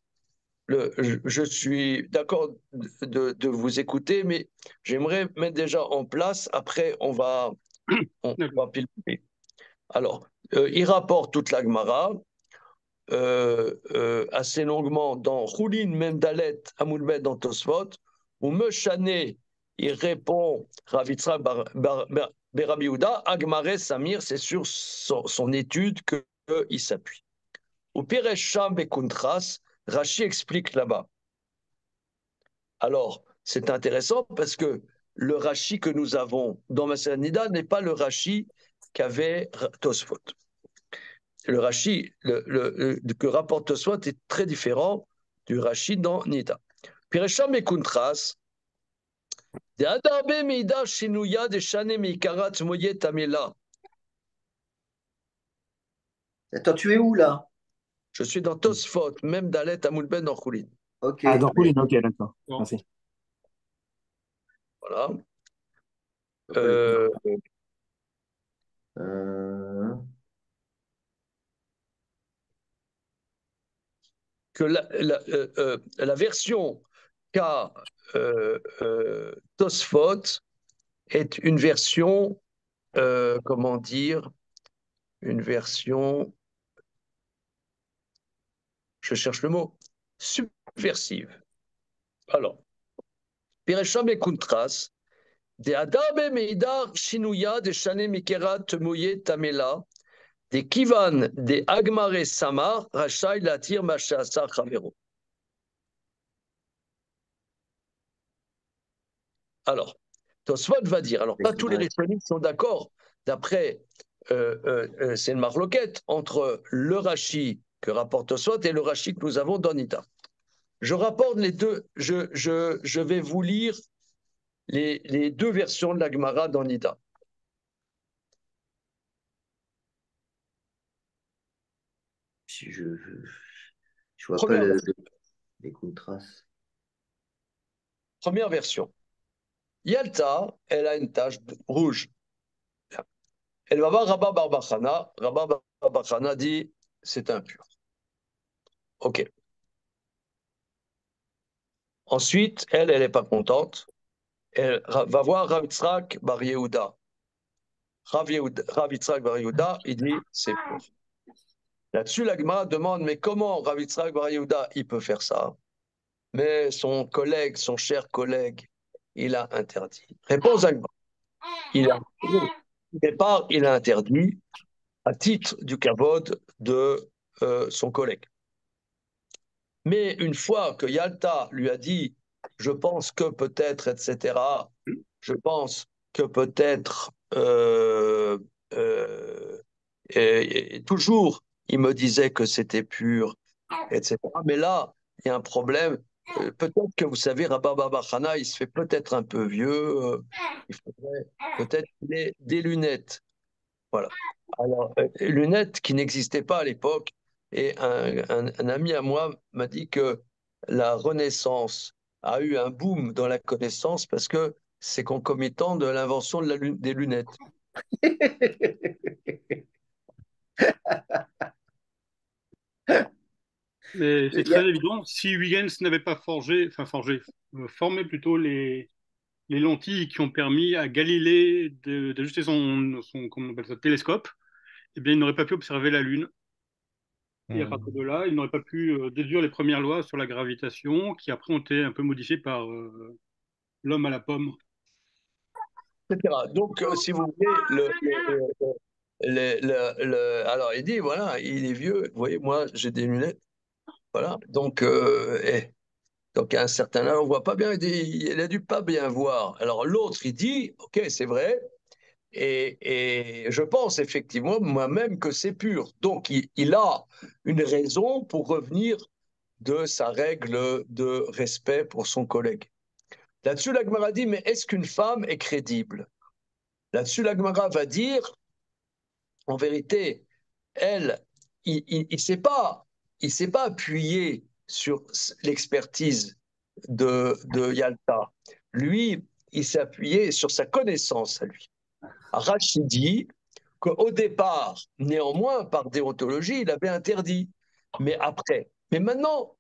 [SPEAKER 1] je suis d'accord de vous écouter, mais j'aimerais mettre déjà en place, après on va piloter. Alors, il rapporte toute la Gemara, assez longuement dans Choulin Mendalet Amoulbet dans Tosfot, où Meshane, il répond Ravitra Berabi Yehuda, Agmare Samir, c'est sur son étude qu'il s'appuie. Au Piresh Sham Bekuntras, Rashi explique là-bas. Alors, c'est intéressant parce que le Rashi que nous avons dans Masanida n'est pas le Rashi qu'avait Tosfot. Le Rashi que rapporte Tosfot est très différent du Rashi dans Nida. Piresham et Kuntras, de Adarbe Meida Shinuya de Shane Meikarat Moye Tamela.
[SPEAKER 2] Attends, tu es où là?
[SPEAKER 1] Je suis dans Tosfot, même Dalet Amoulben dans Choulin.
[SPEAKER 2] Ok.
[SPEAKER 6] Ah, dans
[SPEAKER 2] Mais-
[SPEAKER 6] Pauline, ok, d'accord.
[SPEAKER 3] Bon.
[SPEAKER 6] Merci.
[SPEAKER 1] Voilà.
[SPEAKER 2] Euh,
[SPEAKER 1] Que la version qu'a Tosfot est une version, comment dire, une version, je cherche le mot, subversive. Alors, Piresham et Kuntras, de Adabe Meidar Shinuya de Shane Mikerat Moye Tamela, de Kivan de Agmare Samar, Rachai Latir Mashasar Chavero. Alors, Tosfot va dire, alors pas tous les Rishonim sont d'accord, d'après, c'est une marloquette entre le Rashi que rapporte Tosfot et le Rashi que nous avons dans Nida. Je rapporte les deux, je vais vous lire les deux versions de la Gemara dans Nida.
[SPEAKER 2] Je vois pas
[SPEAKER 1] Première,
[SPEAKER 2] les contrastes.
[SPEAKER 1] première version. Yalta, elle a une tache rouge. Elle va voir Rabba Barbachana. Rabba Barbachana dit c'est impur. Ok. Ensuite, elle n'est pas contente. Elle va voir Rav Yitzhak Bar Yehuda. Rav Yitzhak Bar Yehuda, il dit, c'est pur. Là-dessus, la Gemara demande, mais comment Rav Yitzhak Bar Yehuda, il peut faire ça? Mais son collègue, son cher collègue, il a interdit. Réponse à Gemara. Au départ, il a interdit à titre du kavod de son collègue. Mais une fois que Yalta lui a dit, je pense que peut-être, etc., je pense que peut-être, et toujours, il me disait que c'était pur, etc. Mais là, il y a un problème. Peut-être que vous savez, Rabba Baba il se fait peut-être un peu vieux. Il faudrait peut-être qu'il ait des lunettes. Voilà. Alors, lunettes qui n'existaient pas à l'époque. Et un ami à moi m'a dit que la Renaissance a eu un boom dans la connaissance parce que c'est concomitant de l'invention des lunettes.
[SPEAKER 3] Mais c'est
[SPEAKER 2] Il y a-
[SPEAKER 3] très évident. Si Huygens n'avait pas formé plutôt les lentilles qui ont permis à Galilée d'ajuster comment on appelle ça, télescope, eh bien, il n'aurait pas pu observer la Lune. Et à partir de là, il n'aurait pas pu déduire les premières lois sur la gravitation, qui après ont été un peu modifiées par l'homme à la pomme.
[SPEAKER 1] etc. Donc, si vous voulez, alors il dit, voilà, il est vieux, vous voyez, moi j'ai des lunettes, voilà, donc à un certain âge, on voit pas bien, il a dû pas bien voir. Alors l'autre, il dit, ok, c'est vrai, et je pense effectivement moi-même que c'est pur. Donc il a une raison pour revenir de sa règle de respect pour son collègue. Là-dessus, la Gemara dit, mais est-ce qu'une femme est crédible? Là-dessus, la Gemara va dire, en vérité, elle, il s'est pas appuyé sur l'expertise de Yalta. Lui, il s'est appuyé sur sa connaissance à lui. Rachid dit qu'au départ, néanmoins, par déontologie, il avait interdit. Mais après, mais maintenant,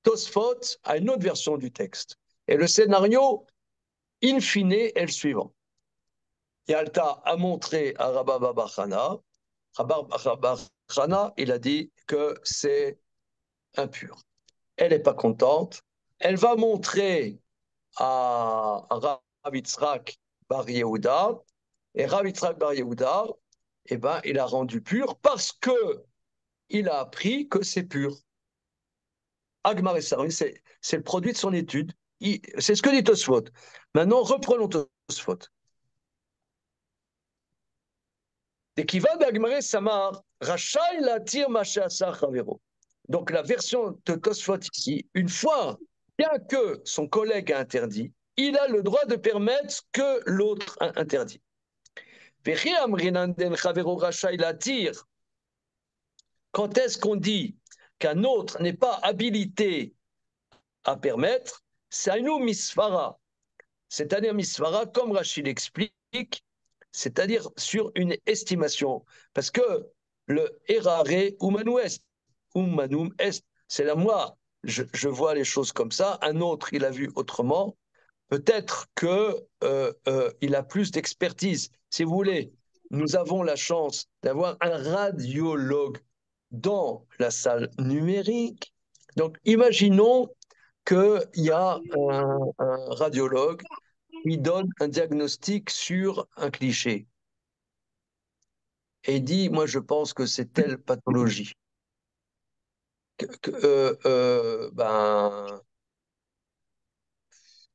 [SPEAKER 1] Tosfot a une autre version du texte. Et le scénario, in fine, est le suivant. Yalta a montré à Rabba Babachana, il a dit que c'est impur. Elle n'est pas contente. Elle va montrer à Rav Yitzhak Bar Yehuda, et Rav Yitzhak Bar Yehuda, eh ben, il a rendu pur parce que il a appris que c'est pur. Agmar et Sarvi, c'est le produit de son étude. C'est ce que dit Tosfot. Maintenant, reprenons Tosfot. Et qui va d'Agmar et Samar, Rachai la tire Machasar Chavero. Donc la version de Tosfot ici, une fois, bien que son collègue a interdit, il a le droit de permettre ce que l'autre a interdit. Quand est-ce qu'on dit qu'un autre n'est pas habilité à permettre? C'est un misfara. C'est-à-dire misfara, comme Rachid l'explique, c'est-à-dire sur une estimation. Parce que le errare humanum est, humanum est, c'est là moi, je vois les choses comme ça, un autre, il a vu autrement, peut-être qu'il a plus d'expertise. Si vous voulez, nous avons la chance d'avoir un radiologue dans la salle numérique. Donc, imaginons qu'il y a un radiologue qui donne un diagnostic sur un cliché et dit, moi, je pense que c'est telle pathologie. Ben,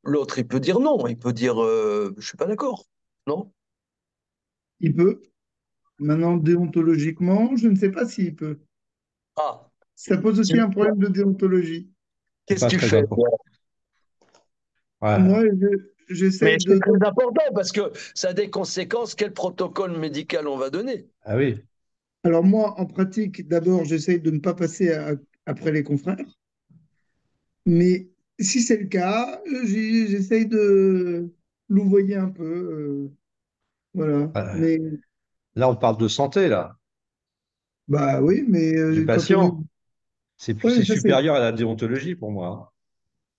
[SPEAKER 1] l'autre, il peut dire non, il peut dire, je suis pas d'accord, non?
[SPEAKER 6] Il peut. Maintenant, déontologiquement, je ne sais pas s'il peut.
[SPEAKER 1] Ah,
[SPEAKER 6] Ça pose aussi un problème de déontologie.
[SPEAKER 4] C'est
[SPEAKER 1] qu'est-ce
[SPEAKER 4] pas
[SPEAKER 1] que tu
[SPEAKER 4] très
[SPEAKER 1] fais?
[SPEAKER 4] important. Ouais.
[SPEAKER 6] Moi, j'essaye
[SPEAKER 1] Mais c'est
[SPEAKER 6] de...
[SPEAKER 1] très important parce que ça a des conséquences. Quel protocole médical on va donner?
[SPEAKER 4] Ah oui.
[SPEAKER 6] Alors moi, en pratique, d'abord, j'essaye de ne pas passer après les confrères. Mais si c'est le cas, j'essaye de louvoyer un peu. Voilà.
[SPEAKER 4] Euh,
[SPEAKER 6] Mais,
[SPEAKER 4] Là, on parle de santé, là,
[SPEAKER 6] bah oui, mais
[SPEAKER 4] du
[SPEAKER 6] quand on est...
[SPEAKER 4] patient.
[SPEAKER 6] Ouais,
[SPEAKER 4] C'est
[SPEAKER 6] mais ça, c'est...
[SPEAKER 4] supérieur à la déontologie pour moi.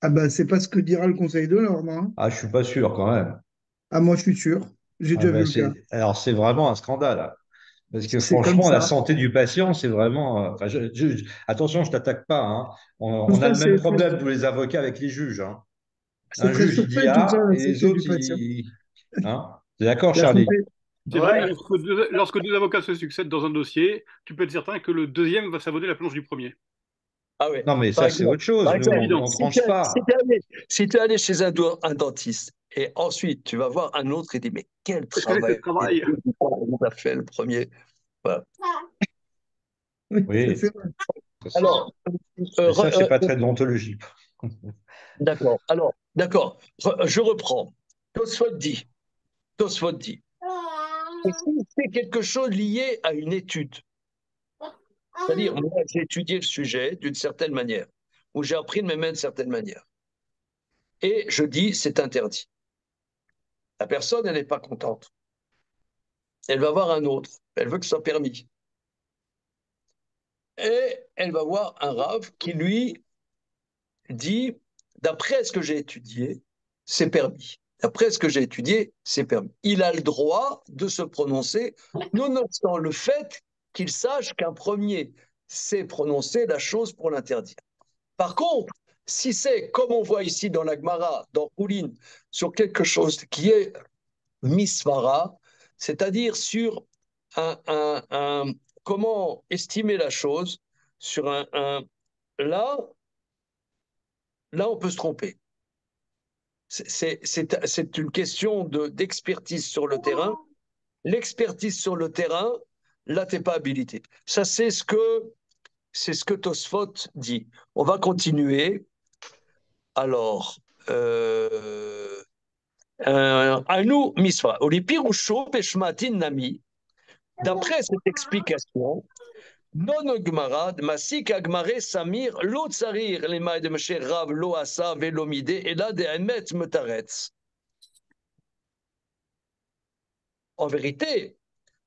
[SPEAKER 6] Ah bah, c'est pas ce que dira le Conseil de l'ordre, hein.
[SPEAKER 4] Ah, je suis pas sûr quand même.
[SPEAKER 6] Ah, moi, je suis sûr. J'ai
[SPEAKER 4] Ah,
[SPEAKER 6] déjà
[SPEAKER 4] ben,
[SPEAKER 6] vu le cas.
[SPEAKER 4] alors, c'est vraiment un scandale, hein. Parce que
[SPEAKER 6] C'est comme
[SPEAKER 4] franchement, la
[SPEAKER 6] ça.
[SPEAKER 4] santé du patient, c'est vraiment. Enfin, attention, je t'attaque pas, hein.
[SPEAKER 6] Tout
[SPEAKER 4] On a
[SPEAKER 6] ça,
[SPEAKER 4] le même problème, nous les avocats, avec les juges, hein.
[SPEAKER 6] c'est
[SPEAKER 4] Un
[SPEAKER 6] très
[SPEAKER 4] juge, il dit
[SPEAKER 6] surfait, tout ça,
[SPEAKER 4] A
[SPEAKER 6] la
[SPEAKER 4] et les
[SPEAKER 6] santé du
[SPEAKER 4] autres,
[SPEAKER 6] patient.
[SPEAKER 4] hein. T'es d'accord,
[SPEAKER 6] La
[SPEAKER 4] Charlie?
[SPEAKER 6] santé.
[SPEAKER 3] C'est vrai,
[SPEAKER 2] Ouais.
[SPEAKER 3] lorsque deux avocats se succèdent dans un dossier, tu peux être certain que le deuxième va savonner la planche du premier.
[SPEAKER 1] Ah ouais.
[SPEAKER 4] Non, mais
[SPEAKER 1] Par
[SPEAKER 4] ça, c'est
[SPEAKER 1] exemple,
[SPEAKER 4] autre chose.
[SPEAKER 1] par
[SPEAKER 4] Nous,
[SPEAKER 3] C'est
[SPEAKER 1] exemple,
[SPEAKER 3] évident.
[SPEAKER 4] on tranche pas.
[SPEAKER 1] si tu es allé chez un dentiste et ensuite tu vas voir un autre et dis mais quel
[SPEAKER 3] Est-ce qu'elle était de
[SPEAKER 1] travail
[SPEAKER 3] travail?
[SPEAKER 1] on a fait le premier. Voilà.
[SPEAKER 6] Oui, ça,
[SPEAKER 4] Oui,
[SPEAKER 6] c'est vrai.
[SPEAKER 4] ça,
[SPEAKER 1] Alors,
[SPEAKER 4] mais ça, c'est pas très déontologique.
[SPEAKER 1] d'accord. Alors, d'accord. Je reprends. Tosfot dit, Tosfot dit, que si c'est quelque chose lié à une étude, c'est-à-dire moi j'ai étudié le sujet d'une certaine manière, ou j'ai appris de mes mains d'une certaine manière, et je dis c'est interdit. La personne, elle n'est pas contente. Elle va voir un autre. Elle veut que ce soit permis. Et elle va voir un rave qui lui dit, d'après ce que j'ai étudié, c'est permis. D'après ce que j'ai étudié, c'est permis. Il a le droit de se prononcer, nonobstant le fait qu'il sache qu'un premier sait prononcer la chose pour l'interdire. Par contre, si c'est, comme on voit ici dans la Gemara, dans Poulin, sur quelque chose qui est misvara, c'est-à-dire sur comment estimer la chose, sur là, là, on peut se tromper. C'est une question d'expertise sur le terrain. L'expertise sur le terrain, là, tu n'es pas habilité. Ça, c'est ce que Tosfot dit. On va continuer. Alors, Anu Misva, Olipirusho Peshmatin Nami, d'après cette explication, non Gmarad, Masik Agmare Samir, Lo Tsarir, les mailles de Moshe Rav, Lo Asa, Velomide, et là de Emet Metaretz. En vérité,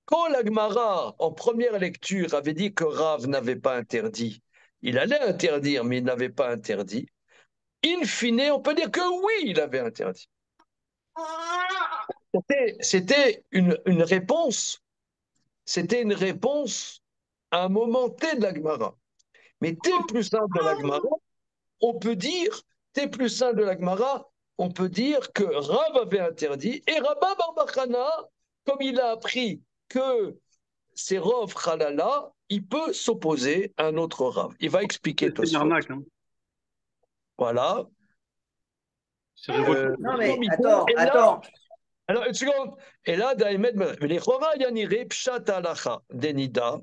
[SPEAKER 1] quand l'Agmara, en première lecture, avait dit que Rav n'avait pas interdit, il allait interdire, mais il n'avait pas interdit, in fine, on peut dire que oui, il avait interdit. C'était c'était une réponse à un moment T de l'Agmara. Mais T plus 1 de l'Agmara, on peut dire, T plus 1 de l'Agmara, on peut dire que Rav avait interdit, et Rabba Barbachana, comme il a appris que c'est Rav Khalala, il peut s'opposer à un autre Rav. Il va expliquer
[SPEAKER 3] C'est une
[SPEAKER 1] Tosfot.
[SPEAKER 3] arnaque, hein.
[SPEAKER 1] Voilà.
[SPEAKER 3] C'est révoltant.
[SPEAKER 2] Non, mais
[SPEAKER 1] Et
[SPEAKER 2] attends,
[SPEAKER 1] là,
[SPEAKER 2] attends.
[SPEAKER 1] alors une seconde, et là, Daïmed, les Chora Yanire, Pshat Alacha, Denida,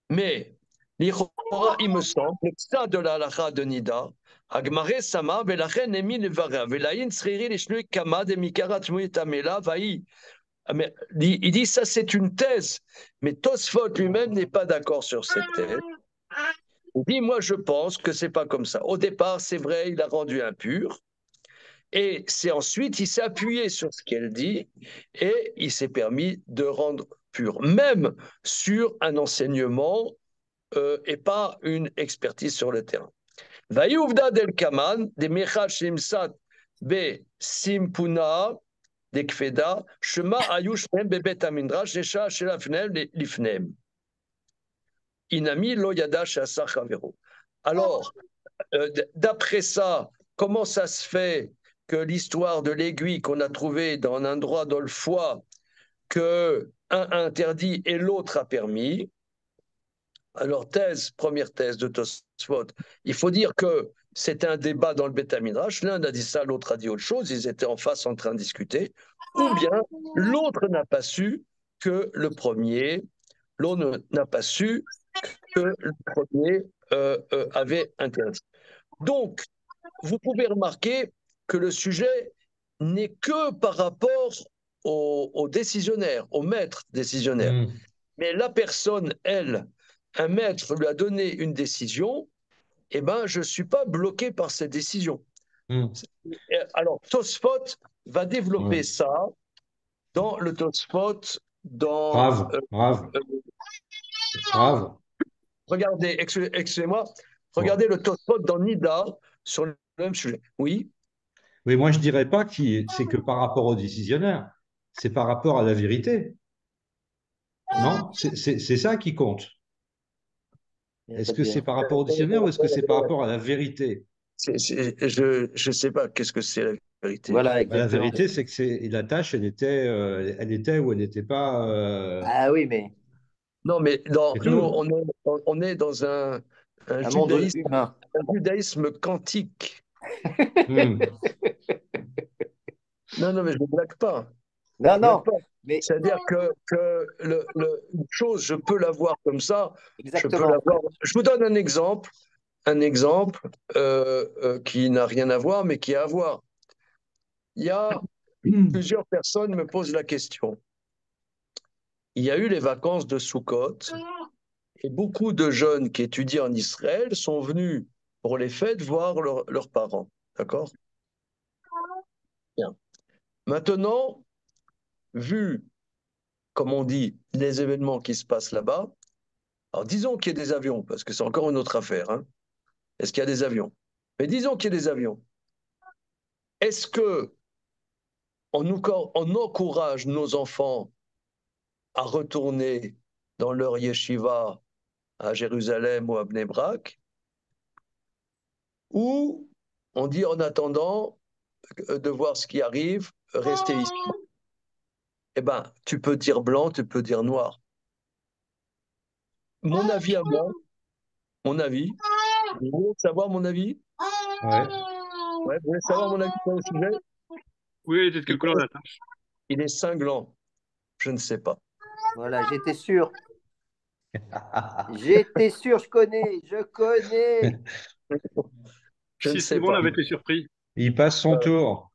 [SPEAKER 1] mais l'Ichora, il me semble, le pshat de la halacha de Nida, Agmare Sama, Velachen Emi Levara, Velaïn Sriri Lishnui Kama, de Mikarat Muitamela, Vaï. Mais il dit ça, c'est une thèse, mais Tosfot lui-même n'est pas d'accord sur cette thèse. Il dit, moi, je pense que c'est pas comme ça. Au départ, c'est vrai, il a rendu impur, et c'est ensuite, il s'est appuyé sur ce qu'elle dit, et il s'est permis de rendre pur, même sur un enseignement et pas une expertise sur le terrain. Vayouvda del Kaman, des Mechal Shimsat be Simpuna, des Kfeda, Shema Ayushnem bebet Amindrash, Nesha Shelafnem Lifnem. Inami lo yada shasa chavero. Alors, d'après ça, comment ça se fait que l'histoire de l'aiguille qu'on a trouvée dans un endroit dans le foie, que un a interdit et l'autre a permis? Alors, première thèse de Tosfot, il faut dire que c'était un débat dans le Beth Midrash. L'un a dit ça, l'autre a dit autre chose. Ils étaient en face en train de discuter. Ou bien l'autre n'a pas su que le premier, l'autre n'a pas su que le premier avait interdit. Donc, vous pouvez remarquer que le sujet n'est que par rapport au décisionnaire, au maître décisionnaire.
[SPEAKER 4] Hmm.
[SPEAKER 1] Mais la personne, elle, un maître lui a donné une décision, eh ben, je ne suis pas bloqué par cette décision.
[SPEAKER 4] Hmm.
[SPEAKER 1] Alors, Tosfot va développer
[SPEAKER 4] Ouais.
[SPEAKER 1] ça dans le Tosfot, dans...
[SPEAKER 4] Grave, grave,
[SPEAKER 1] euh,
[SPEAKER 4] grave.
[SPEAKER 1] regardez, excusez-moi, Regardez le Tosfot dans Nida sur le même sujet. Oui,
[SPEAKER 4] Mais moi, je dirais pas que c'est que par rapport au décisionnaire, c'est par rapport à la vérité. Non? C'est ça qui compte. Est-ce que c'est par rapport au décisionnaire ou est-ce que c'est par rapport à la vérité?
[SPEAKER 1] je sais pas qu'est-ce que c'est la vérité.
[SPEAKER 2] Voilà,
[SPEAKER 4] Bah, la
[SPEAKER 2] exactement.
[SPEAKER 4] vérité, c'est que la tâche, elle était ou elle n'était pas.
[SPEAKER 2] Ah oui, mais
[SPEAKER 1] Non, mais
[SPEAKER 4] C'est
[SPEAKER 1] nous,
[SPEAKER 4] tout.
[SPEAKER 1] on est dans un
[SPEAKER 2] un monde
[SPEAKER 1] judaïsme,
[SPEAKER 2] humain.
[SPEAKER 1] un judaïsme quantique.
[SPEAKER 4] Hmm.
[SPEAKER 1] Non, non, mais je ne blague pas.
[SPEAKER 2] Non,
[SPEAKER 1] Je blague
[SPEAKER 2] non,
[SPEAKER 1] pas.
[SPEAKER 2] mais
[SPEAKER 1] C'est-à-dire que une chose, je peux la voir comme ça, je peux la
[SPEAKER 2] exactement.
[SPEAKER 1] voir. Je vous donne un exemple qui n'a rien à voir, mais qui a à voir. Il y a plusieurs personnes me posent la question. Il y a eu les vacances de Sukkot et beaucoup de jeunes qui étudient en Israël sont venus pour les fêtes voir leurs parents. D'accord? Bien. Maintenant, vu, comme on dit, les événements qui se passent là-bas, alors disons qu'il y ait des avions, parce que c'est encore une autre affaire, hein. Est-ce qu'il y a des avions? Mais disons qu'il y ait des avions. Est-ce que on encourage nos enfants à retourner dans leur yeshiva à Jérusalem ou à Bnei Brak, ou on dit en attendant de voir ce qui arrive, rester ici? Eh ben, tu peux dire blanc, tu peux dire noir. Mon avis à moi, mon avis, vous voulez savoir mon avis?
[SPEAKER 4] Ouais.
[SPEAKER 1] Ouais, vous voulez savoir mon avis sur le sujet?
[SPEAKER 3] Oui, de
[SPEAKER 1] Il
[SPEAKER 3] quelle couleur la tâche?
[SPEAKER 1] il est cinglant, je ne sais pas.
[SPEAKER 2] Voilà, j'étais sûr. J'étais sûr, je connais, je connais.
[SPEAKER 1] Je ne
[SPEAKER 3] Si
[SPEAKER 1] sais
[SPEAKER 3] Stéphane
[SPEAKER 1] pas.
[SPEAKER 3] avait été surpris.
[SPEAKER 4] Il passe son tour.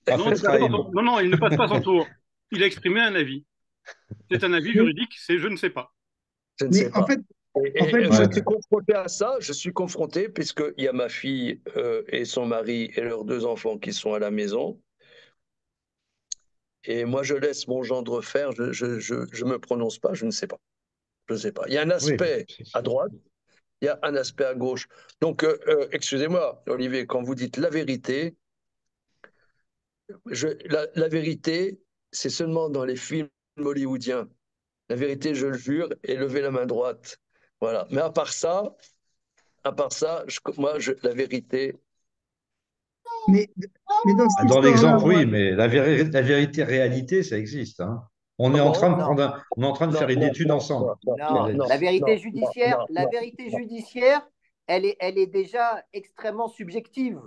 [SPEAKER 3] Non, il
[SPEAKER 4] Rafet
[SPEAKER 3] ne passe pas
[SPEAKER 4] Sraïm.
[SPEAKER 3] son... non, non, il ne passe pas son tour. Il a exprimé un avis. C'est un avis
[SPEAKER 6] Mais,
[SPEAKER 3] juridique, c'est je ne sais pas.
[SPEAKER 1] Je ne sais
[SPEAKER 6] mais
[SPEAKER 1] pas.
[SPEAKER 6] en fait,
[SPEAKER 1] Et je
[SPEAKER 4] Ouais.
[SPEAKER 1] suis confronté à ça, je suis confronté puisqu'il y a ma fille et son mari et leurs deux enfants qui sont à la maison. Et moi, je laisse mon gendre faire, je me prononce pas, je ne sais pas. Je ne sais pas. Il y a un
[SPEAKER 4] Oui.
[SPEAKER 1] aspect à droite, il y a un aspect à gauche. Donc, excusez-moi, Olivier, quand vous dites la vérité, la vérité, c'est seulement dans les films hollywoodiens. La vérité, je le jure, et levez la main droite. Voilà. Mais à part ça, la vérité.
[SPEAKER 6] mais, mais dans
[SPEAKER 4] Ah,
[SPEAKER 6] cette
[SPEAKER 4] dans
[SPEAKER 6] histoire-là,
[SPEAKER 4] l'exemple,
[SPEAKER 6] moi,
[SPEAKER 4] oui, mais la vérité réalité, ça existe, hein.
[SPEAKER 1] Comment?
[SPEAKER 2] Non,
[SPEAKER 4] On est en train de faire
[SPEAKER 1] Non,
[SPEAKER 4] une
[SPEAKER 1] non,
[SPEAKER 4] étude
[SPEAKER 1] non,
[SPEAKER 4] ensemble.
[SPEAKER 1] non, non, non,
[SPEAKER 2] non.
[SPEAKER 1] non, non, non,
[SPEAKER 2] La
[SPEAKER 1] non,
[SPEAKER 2] vérité
[SPEAKER 1] non.
[SPEAKER 2] judiciaire, elle est déjà extrêmement subjective.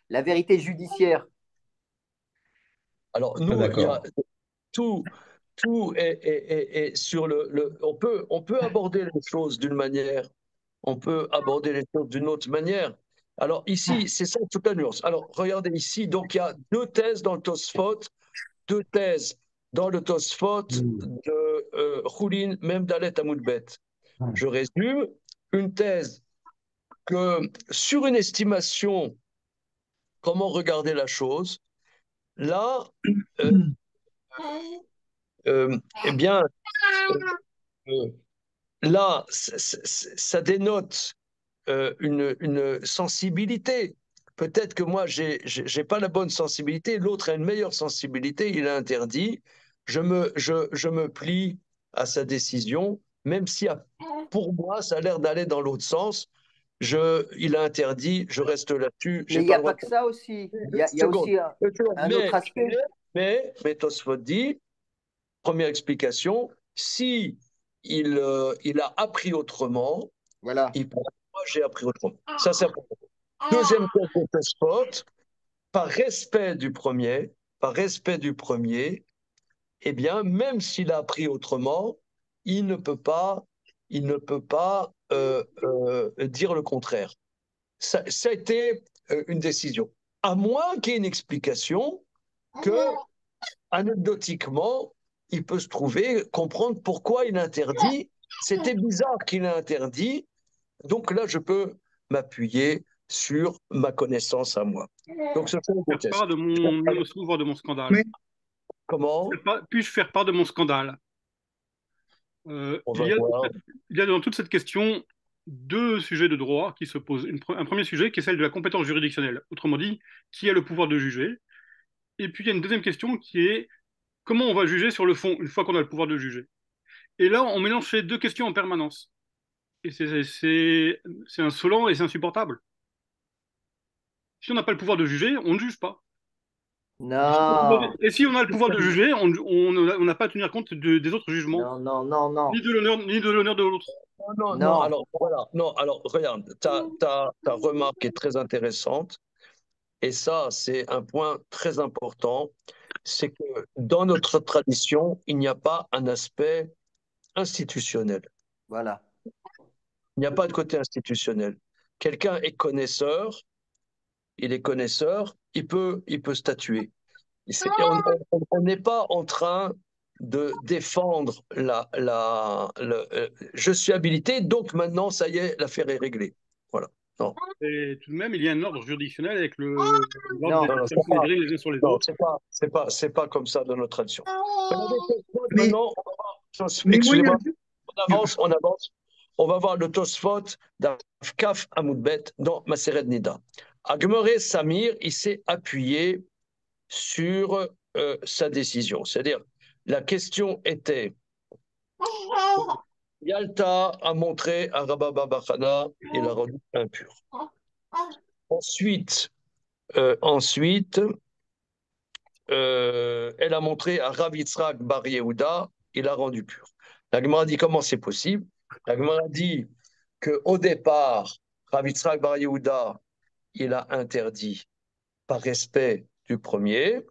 [SPEAKER 2] La vérité judiciaire.
[SPEAKER 1] Alors,
[SPEAKER 4] Pas
[SPEAKER 1] nous, il y a
[SPEAKER 4] d'accord.
[SPEAKER 1] tout, tout est sur on peut aborder les choses d'une manière, on peut aborder les choses d'une autre manière. Alors, ici, c'est ça toute la nuance. Alors, regardez ici, donc il y a deux thèses dans le Tosfot, deux thèses dans le Tosfot
[SPEAKER 5] Hmm.
[SPEAKER 1] de Choulin, même Dalet Amoudbet. Je résume, une thèse que sur une estimation, comment regarder la chose, là, euh, eh bien, euh, là, ça dénote une sensibilité. Peut-être que moi, j'ai pas la bonne sensibilité, l'autre a une meilleure sensibilité, il a interdit. Je me plie à sa décision, même si pour moi, ça a l'air d'aller dans l'autre sens. Il a interdit, je reste là-dessus,
[SPEAKER 2] Mais
[SPEAKER 1] j'ai
[SPEAKER 2] il n'y
[SPEAKER 1] pas
[SPEAKER 2] a
[SPEAKER 1] le droit
[SPEAKER 2] pas
[SPEAKER 1] de...
[SPEAKER 2] que ça aussi.
[SPEAKER 1] Une
[SPEAKER 2] Il y a
[SPEAKER 1] seconde,
[SPEAKER 2] aussi
[SPEAKER 1] une seconde.
[SPEAKER 2] un autre aspect.
[SPEAKER 1] Mais Tosfot dit, première explication, si il a appris autrement,
[SPEAKER 2] Voilà.
[SPEAKER 1] il pense, moi j'ai appris autrement. Ça, c'est important. Deuxième thèse de Tosfot, par respect du premier, eh bien, même s'il a appris autrement, il ne peut pas, il ne peut pas dire le contraire. Ça a été une décision. À moins qu'il y ait une explication que, anecdotiquement, il peut se trouver, comprendre pourquoi il interdit. C'était bizarre qu'il ait interdit. Donc là, je peux m'appuyer sur ma connaissance à moi. Donc, ce sont des
[SPEAKER 3] Faire
[SPEAKER 1] tests.
[SPEAKER 3] part de mon s'ouvre de mon scandale.
[SPEAKER 6] mais
[SPEAKER 1] Comment?
[SPEAKER 3] Puis-je faire part de mon scandale?
[SPEAKER 1] On
[SPEAKER 3] Il
[SPEAKER 1] va
[SPEAKER 3] y a,
[SPEAKER 1] voir.
[SPEAKER 3] il y a dans toute cette question deux sujets de droit qui se posent. Un premier sujet qui est celle de la compétence juridictionnelle. Autrement dit, qui a le pouvoir de juger? Et puis il y a une deuxième question qui est comment on va juger sur le fond une fois qu'on a le pouvoir de juger? Et là, on mélange ces deux questions en permanence. Et c'est insolent et c'est insupportable. Si on n'a pas le pouvoir de juger, on ne juge pas.
[SPEAKER 2] Non,
[SPEAKER 3] Et si on a le pouvoir de juger, on n'a pas à tenir compte des autres jugements,
[SPEAKER 2] non, non, non, non,
[SPEAKER 3] ni de l'honneur de l'autre.
[SPEAKER 1] Non, non, non,
[SPEAKER 2] non.
[SPEAKER 1] alors voilà, non, alors regarde, ta remarque est très intéressante, et ça, c'est un point très important, c'est que dans notre tradition, il n'y a pas un aspect institutionnel.
[SPEAKER 2] Voilà.
[SPEAKER 1] Il n'y a pas de côté institutionnel. Quelqu'un est connaisseur, il peut statuer. On n'est pas en train de défendre je suis habilité, donc maintenant, ça y est, l'affaire est réglée. Voilà. Non,
[SPEAKER 3] Et tout de même, il y a un ordre juridictionnel avec l'ordre
[SPEAKER 2] Non,
[SPEAKER 3] des
[SPEAKER 1] non, non,
[SPEAKER 3] établissements des les uns sur les
[SPEAKER 1] non,
[SPEAKER 3] autres.
[SPEAKER 1] c'est pas comme ça dans notre tradition. Regardez,
[SPEAKER 6] Mais,
[SPEAKER 1] maintenant,
[SPEAKER 6] mais moi, il y a
[SPEAKER 1] excusez-moi, on avance. On va voir le Tosfot d'Afkaf Amoudbet dans Maseret Nida. Agmere Samir, il s'est appuyé sur sa décision. C'est-à-dire, la question était, Yalta a montré à Rabba Bachana, il l'a rendu impur. Ensuite, elle a montré à Rav Yitzhak Bar Yehuda, il l'a rendu pur. La Gemara dit comment c'est possible. La Gemara dit qu'au départ, Rav Yitzhak Bar Yehuda, il a interdit par respect du premier,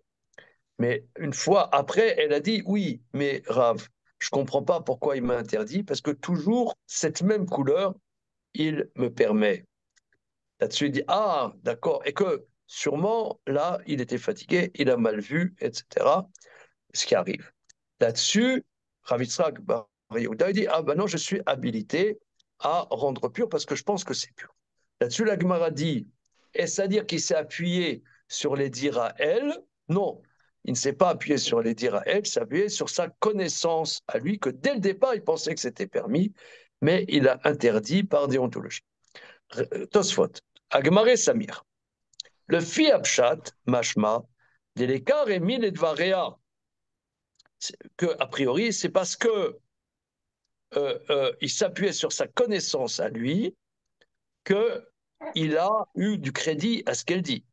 [SPEAKER 1] mais une fois après, elle a dit oui, mais Rav, je ne comprends pas pourquoi il m'a interdit, parce que toujours cette même couleur, il me permet. Là-dessus, il dit ah, d'accord, et que sûrement, là, il était fatigué, il a mal vu, etc. Ce qui arrive. Là-dessus, Rav Yitzhak Bar Yehuda, il dit ah ben non, je suis habilité à rendre pur parce que je pense que c'est pur. Là-dessus, la Gemara dit est-ce à dire qu'il s'est appuyé sur les dires à elle? Non, il ne s'est pas appuyé sur les dires à elle, il s'est appuyé sur sa connaissance à lui, que dès le départ, il pensait que c'était permis, mais il a interdit par déontologie. Tosfot, Agmaré Samir. Le fi Abshat, Mashma, de l'écart et mille et dvaréa. Que, a priori, c'est parce que il s'appuyait sur sa connaissance à lui qu'il a eu du crédit à ce qu'elle dit.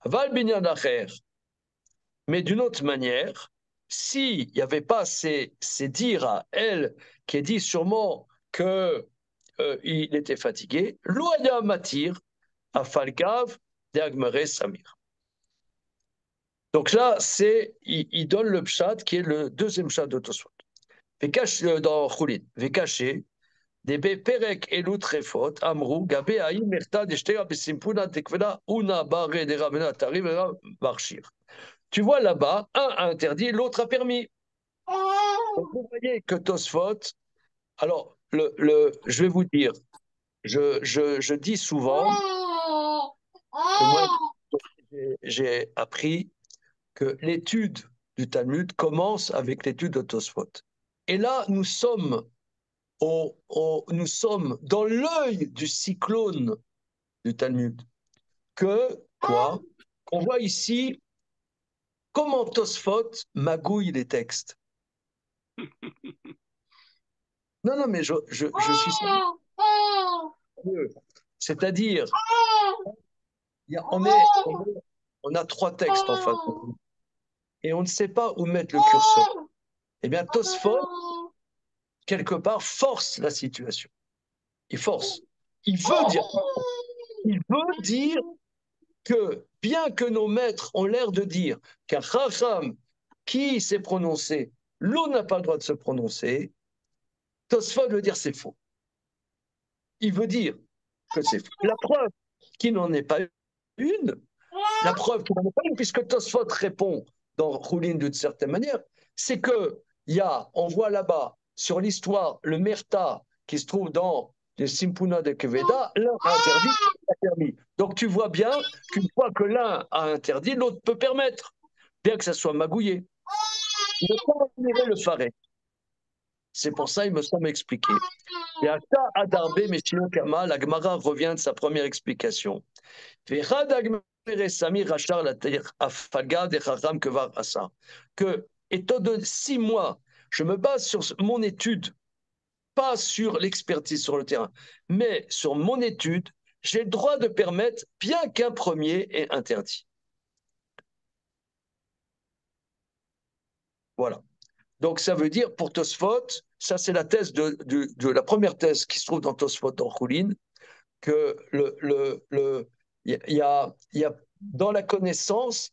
[SPEAKER 1] Val binyan acher. Mais d'une autre manière, s'il n'y avait pas ces dires à elle qui dit sûrement que il était fatigué, loya matir à falgav de Agmere Samir. Donc là, il donne le pshat qui est le deuxième pshat de Tosfot. Dans Choulin, Vekaché, des Perek Elu Trefot, Amrou, Gabe Aïm Merta, Deshtera Besimpuna, Tekvela, Una Bare, de Ravena, Tariv, Marchir. Tu vois là-bas, un a interdit, l'autre a permis. Donc vous voyez que Tosfot, alors je vais vous dire, je dis souvent que moi j'ai appris que l'étude du Talmud commence avec l'étude de Tosfot. Et là, nous sommes dans l'œil du cyclone du Talmud. Qu'on voit ici comment Tosfot magouille les textes. Non, non, mais je suis sérieux. C'est-à-dire, on a trois textes en face de nous, et on ne sait pas où mettre le curseur. Eh bien, Tosfot, quelque part, force la situation. Il force. Il veut dire que, bien que nos maîtres ont l'air de dire qu'un Chacham qui s'est prononcé, l'eau n'a pas le droit de se prononcer, Tosfot veut dire c'est faux. Il veut dire que c'est faux. La preuve qu'il n'en est pas une, puisque Tosfot répond dans Roulin d'une certaine manière, c'est que on voit là-bas sur l'histoire le Merta qui se trouve dans les Simpuna de Keveda, l'un a interdit, l'autre a permis. Donc tu vois bien qu'une fois que l'un a interdit, l'autre peut permettre, bien que ça soit magouillé. Le faré. C'est pour ça, il me semble expliqué. Et à ça, Adarbe, Meshino Kama, la Gemara revient de sa première explication. Que, étant donné 6 mois, je me base sur mon étude, pas sur l'expertise sur le terrain, mais sur mon étude, j'ai le droit de permettre, bien qu'un premier est interdit. Voilà. Donc ça veut dire pour Tosfot, ça c'est la thèse de la première thèse qui se trouve dans Tosfot dans Choulin, que il y a dans la connaissance,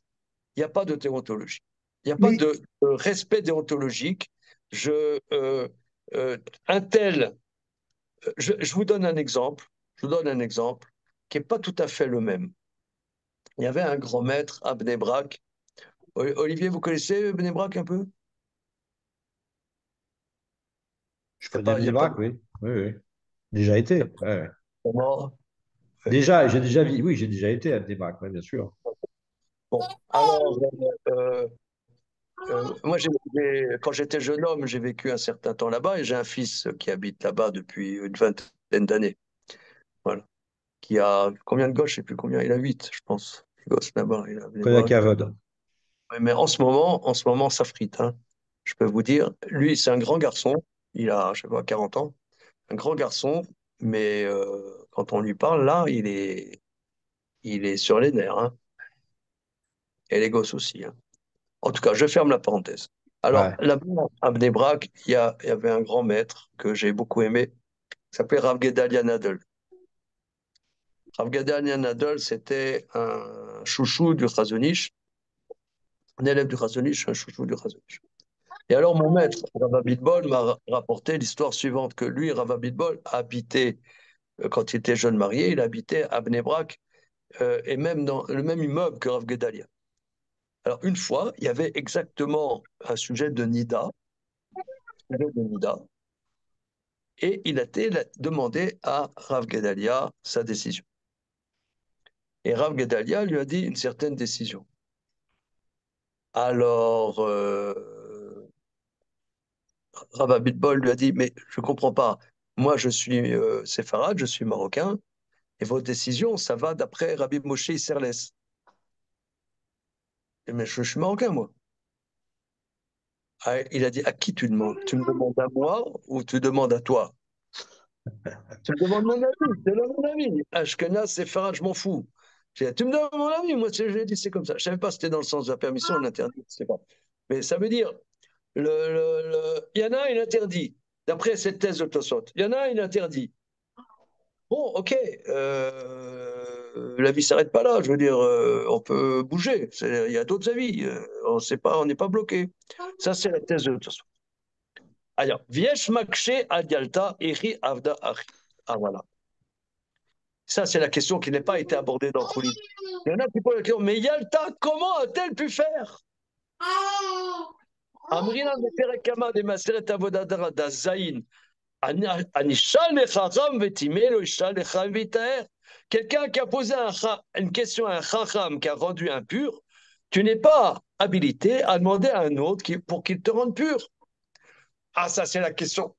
[SPEAKER 1] il n'y a pas de déontologie. Il n'y a pas
[SPEAKER 6] Mais,
[SPEAKER 1] de respect déontologique. Un tel, je vous donne un exemple. Je vous donne un exemple qui n'est pas tout à fait le même. Il y avait un grand maître à Bnei Brak. Olivier, vous connaissez Bnei Brak un peu?
[SPEAKER 4] Je
[SPEAKER 1] Il y a
[SPEAKER 4] connais
[SPEAKER 1] pas, il y a pas de...
[SPEAKER 4] Bnei-Brak, oui. Oui, oui. Déjà été. Ouais.
[SPEAKER 1] Comment?
[SPEAKER 4] Déjà, oui, j'ai déjà été à Bnei-Brak, ouais, bien sûr.
[SPEAKER 1] Bon, alors, moi, quand j'étais jeune homme, j'ai vécu un certain temps là-bas et j'ai un fils qui habite là-bas depuis une vingtaine d'années. Voilà. Qui a combien de gosses? Je ne sais plus combien. Il a 8, je pense. Les gosses là-bas. Il a
[SPEAKER 4] Je connais la Cavode.
[SPEAKER 1] Ouais, mais en ce moment, ça frite, hein. Je peux vous dire. Lui, c'est un grand garçon. Il a, je sais pas, 40 ans. Un grand garçon. Mais quand on lui parle, là, il est sur les nerfs, hein. Et les gosses aussi, hein. En tout cas, je ferme la parenthèse. Alors,
[SPEAKER 4] Ouais.
[SPEAKER 1] là-bas, à Bnei-Brak, il y avait un grand maître que j'ai beaucoup aimé, qui s'appelait Rav Gedalia Nadel. Rav Gedalia Nadel, c'était un chouchou du Chazon Ish, un élève du Chazon Ish, un chouchou du Chazon Ish. Et alors, mon maître, Rav Abitbol, m'a rapporté l'histoire suivante, que lui, Rav Abitbol, habitait, quand il était jeune marié, il habitait à Bnei-Brak, et même dans le même immeuble que Rav Gedalia. Alors, une fois, il y avait exactement un sujet de Nida, et il a été demandé à Rav Gedalia sa décision. Et Rav Gedalia lui a dit une certaine décision. Alors, Rav Abitbol lui a dit, mais je ne comprends pas, moi je suis séfarade, je suis marocain, et votre décision, ça va d'après Rabbi Moshe Isserles. Mais je suis marocain, moi. Ah, il a dit, à qui tu demandes? Tu me demandes à moi ou tu demandes à toi? Tu me demandes mon avis, c'est mon avis. Ashkenaz, séfarade, je m'en fous. J'ai dit, tu me demandes mon avis, moi j'ai dit c'est comme ça. Je ne savais pas si c'était dans le sens de la permission ou de l'interdit, je sais pas. Mais ça veut dire, il y en a un, il interdit. D'après cette thèse de Tosot, il y en a un, il interdit. Bon, ok, la vie s'arrête pas là. Je veux dire, on peut bouger. Il y a d'autres avis. On sait pas, on n'est pas bloqué. Ça, c'est la thèse de Tosot. Alors, Viesh Makshe Adialta Eri Avda Achi. Ah, voilà. Ça, c'est la question qui n'a pas été abordée dans Khoulid. Il y en a qui posent la question, mais Yalta, comment a-t-elle pu faire? Amrina de Perekama de Maseret Avodadara da Zain. Quelqu'un qui a posé une question à un chacham qui a rendu impur, tu n'es pas habilité à demander à un autre pour qu'il te rende pur. Ah, ça, c'est la question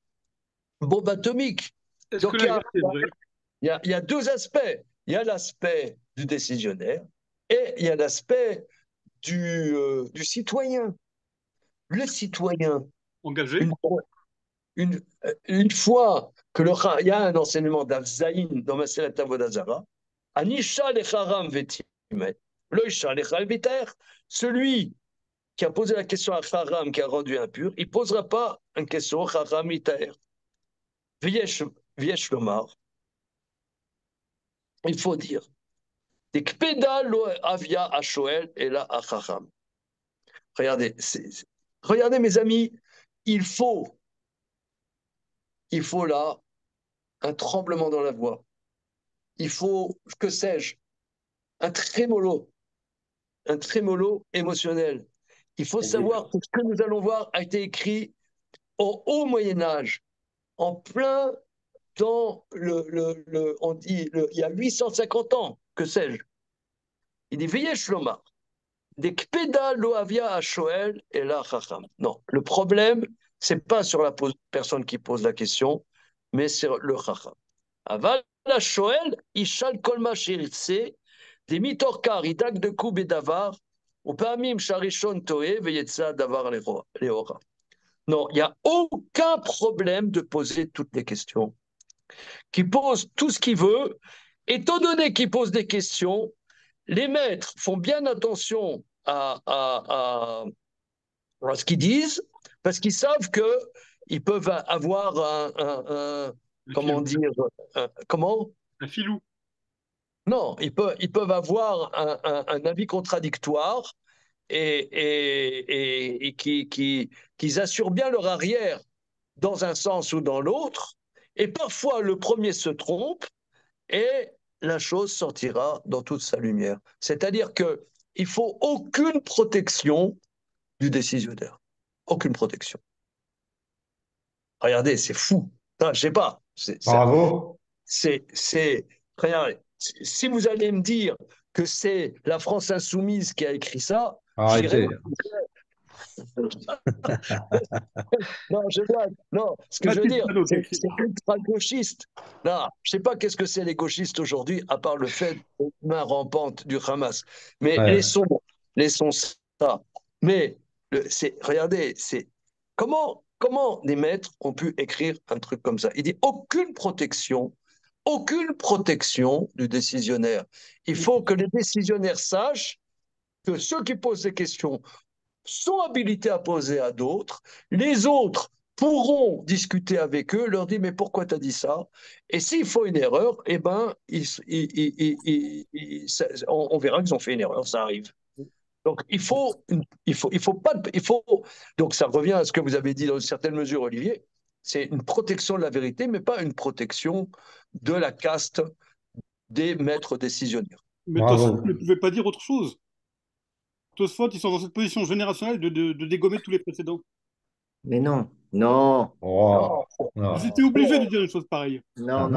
[SPEAKER 1] bombe atomique.
[SPEAKER 3] Est-ce que
[SPEAKER 1] Donc,
[SPEAKER 3] l'inverse est vrai?
[SPEAKER 1] il y a deux aspects. Il y a l'aspect du décisionnaire et il y a l'aspect du citoyen. Le citoyen,
[SPEAKER 3] Engagé?
[SPEAKER 1] une fois que il y a un enseignement d'Avzaïn dans Maseret Avodazara, Anisha lecharam vetimet, loisha lechal viter, celui qui a posé la question à Charam qui a rendu impur, il ne posera pas une question à Charam viter. Viesh lomar, il faut dire, Tikpeda lo avia a Shoel et là à Charam. Regardez, regardez mes amis, il faut, il faut là un tremblement dans la voix. Il faut, que sais-je, un trémolo émotionnel. Il faut savoir que ce que nous allons voir a été écrit au haut Moyen Âge, en plein dans on dit, il y a 850 ans, que sais-je. Il dit, veillez Shlomar, des kpeda lo avia à Shoel et la chacham. Non, le problème, C'est pas sur la personne qui pose la question, mais sur le chacham. Aval השואל ישאל כל מה שירצה, דמיתוך כך ידאג דקו בדבר, ופעמים שהראשון טועה ויצא הדבר לאורה. Non, il n'y a aucun problème de poser toutes les questions. Qui pose tout ce qu'il veut, étant donné qu'il pose des questions, les maîtres font bien attention à ce qu'ils disent, parce qu'ils savent qu'ils peuvent avoir comment dire, comment?
[SPEAKER 3] Un filou.
[SPEAKER 1] Non, ils peuvent avoir un avis contradictoire et qu'ils assurent bien leur arrière dans un sens ou dans l'autre. Et parfois, le premier se trompe et la chose sortira dans toute sa lumière. C'est-à-dire qu'il ne faut aucune protection du décisionnaire. Aucune protection. Regardez, c'est fou. Non, je sais pas.
[SPEAKER 4] Bravo.
[SPEAKER 1] Regardez, si vous allez me dire que c'est la France insoumise qui a écrit ça,
[SPEAKER 4] arrêtez.
[SPEAKER 1] Non, non, ce que je veux dire, c'est ultra-gauchiste. Non, je ne sais pas qu'est-ce que c'est les gauchistes aujourd'hui, à part le fait de main rampante du Hamas. Mais laissons ça. Mais regardez, comment des maîtres ont pu écrire un truc comme ça? Il dit aucune protection du décisionnaire. Il faut que les décisionnaires sachent que ceux qui posent des questions sont habilités à poser à d'autres. Les autres pourront discuter avec eux, leur dire mais pourquoi tu as dit ça? Et s'il faut une erreur, eh ben, on verra qu'ils ont fait une erreur, ça arrive. Donc donc ça revient à ce que vous avez dit dans une certaine mesure, Olivier, c'est une protection de la vérité, mais pas une protection de la caste des maîtres décisionnaires.
[SPEAKER 3] Mais Tosfot ne pouvait pas dire autre chose. Tosfot, ils sont dans cette position générationnelle de dégommer tous les précédents.
[SPEAKER 2] Mais non, non.
[SPEAKER 4] Oh, non.
[SPEAKER 3] Ils étaient obligés de dire une chose pareille.
[SPEAKER 2] Non.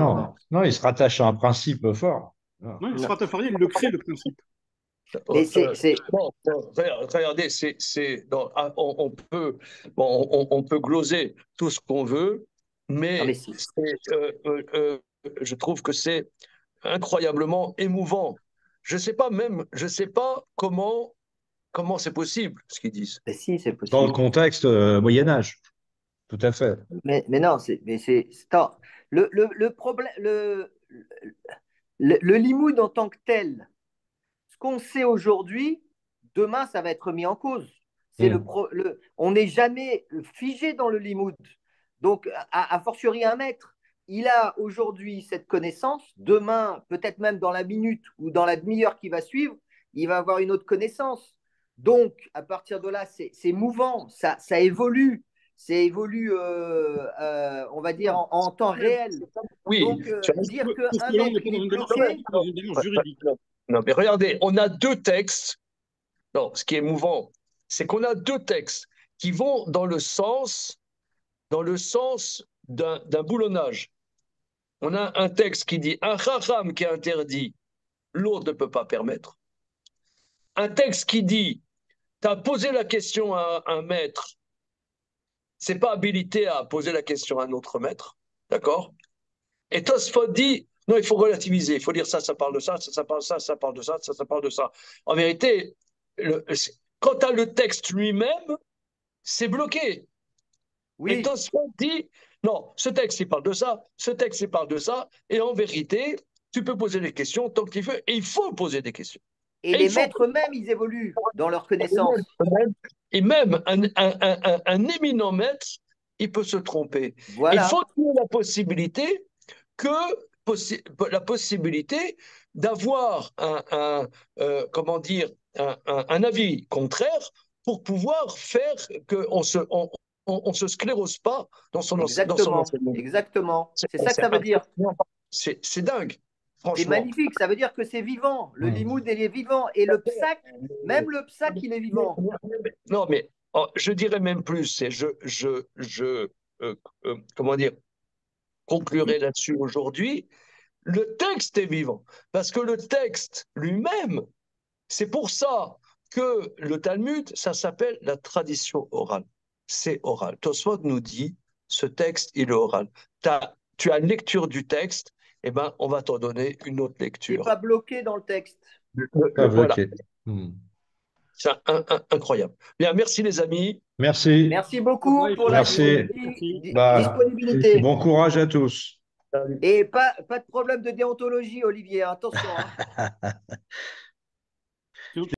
[SPEAKER 4] Non, ils se rattachent à un principe fort.
[SPEAKER 3] Non, ils se rattachent à rien, ils le créent, le principe.
[SPEAKER 2] Mais
[SPEAKER 1] regardez, on peut gloser tout ce qu'on veut, mais je trouve que c'est incroyablement émouvant. Je sais pas comment c'est possible ce qu'ils disent.
[SPEAKER 2] Mais si, c'est possible.
[SPEAKER 4] Dans le contexte Moyen Âge, tout à fait.
[SPEAKER 2] Mais non, attends, le problème, le limoud en tant que tel, ce qu'on sait aujourd'hui, demain, ça va être mis en cause. On n'est jamais figé dans le limoud. Donc, a fortiori un maître, il a aujourd'hui cette connaissance. Demain, peut-être même dans la minute ou dans la demi-heure qui va suivre, il va avoir une autre connaissance. Donc, à partir de là, c'est mouvant, ça évolue. Ça évolue, on va dire, en temps réel.
[SPEAKER 1] Oui.
[SPEAKER 2] Donc, dire qu'un mec est bloqué...
[SPEAKER 1] Non, mais regardez, on a deux textes. Non, ce qui est émouvant, c'est qu'on a deux textes qui vont dans le sens d'un boulonnage. On a un texte qui dit un chacham qui est interdit, l'autre ne peut pas permettre. Un texte qui dit tu as posé la question à un maître, c'est pas habilité à poser la question à un autre maître, d'accord? Et Tosfot dit non, il faut relativiser, il faut dire ça parle de ça, ça parle de ça, ça parle de ça, ça parle de ça. En vérité, quant à le texte lui-même, c'est bloqué. Oui. Et Tosfot dit non, ce texte il parle de ça, ce texte il parle de ça, et en vérité, tu peux poser des questions tant que tu veux, et il faut poser des questions.
[SPEAKER 2] Et les maîtres eux-mêmes, ils évoluent dans leur connaissance.
[SPEAKER 1] Et même un éminent maître, il peut se tromper. Voilà. Il faut qu'il y ait la possibilité d'avoir un avis contraire pour pouvoir faire qu'on se sclérose pas dans son enseignement.
[SPEAKER 2] Exactement. C'est ça que ça veut dire.
[SPEAKER 1] C'est dingue.
[SPEAKER 2] C'est magnifique, ça veut dire que c'est vivant. Le limoud, il est vivant. Et le psaque, même le psaque, il est vivant.
[SPEAKER 1] Non, mais je dirais même plus. Comment dire, conclurai là-dessus aujourd'hui. Le texte est vivant. Parce que le texte lui-même, c'est pour ça que le Talmud, ça s'appelle la tradition orale. c'est oral. Tosfot nous dit, ce texte, il est oral. Tu as une lecture du texte, eh ben, on va t'en donner une autre
[SPEAKER 2] C'est
[SPEAKER 1] lecture.
[SPEAKER 2] pas bloqué dans le texte.
[SPEAKER 1] Voilà,
[SPEAKER 4] Ok.
[SPEAKER 1] c'est incroyable. Bien, merci les amis.
[SPEAKER 4] Merci.
[SPEAKER 2] Merci beaucoup pour la
[SPEAKER 4] Merci. Bah,
[SPEAKER 2] disponibilité.
[SPEAKER 4] bon courage à tous.
[SPEAKER 2] Et pas de problème de déontologie, Olivier, attention. Hein.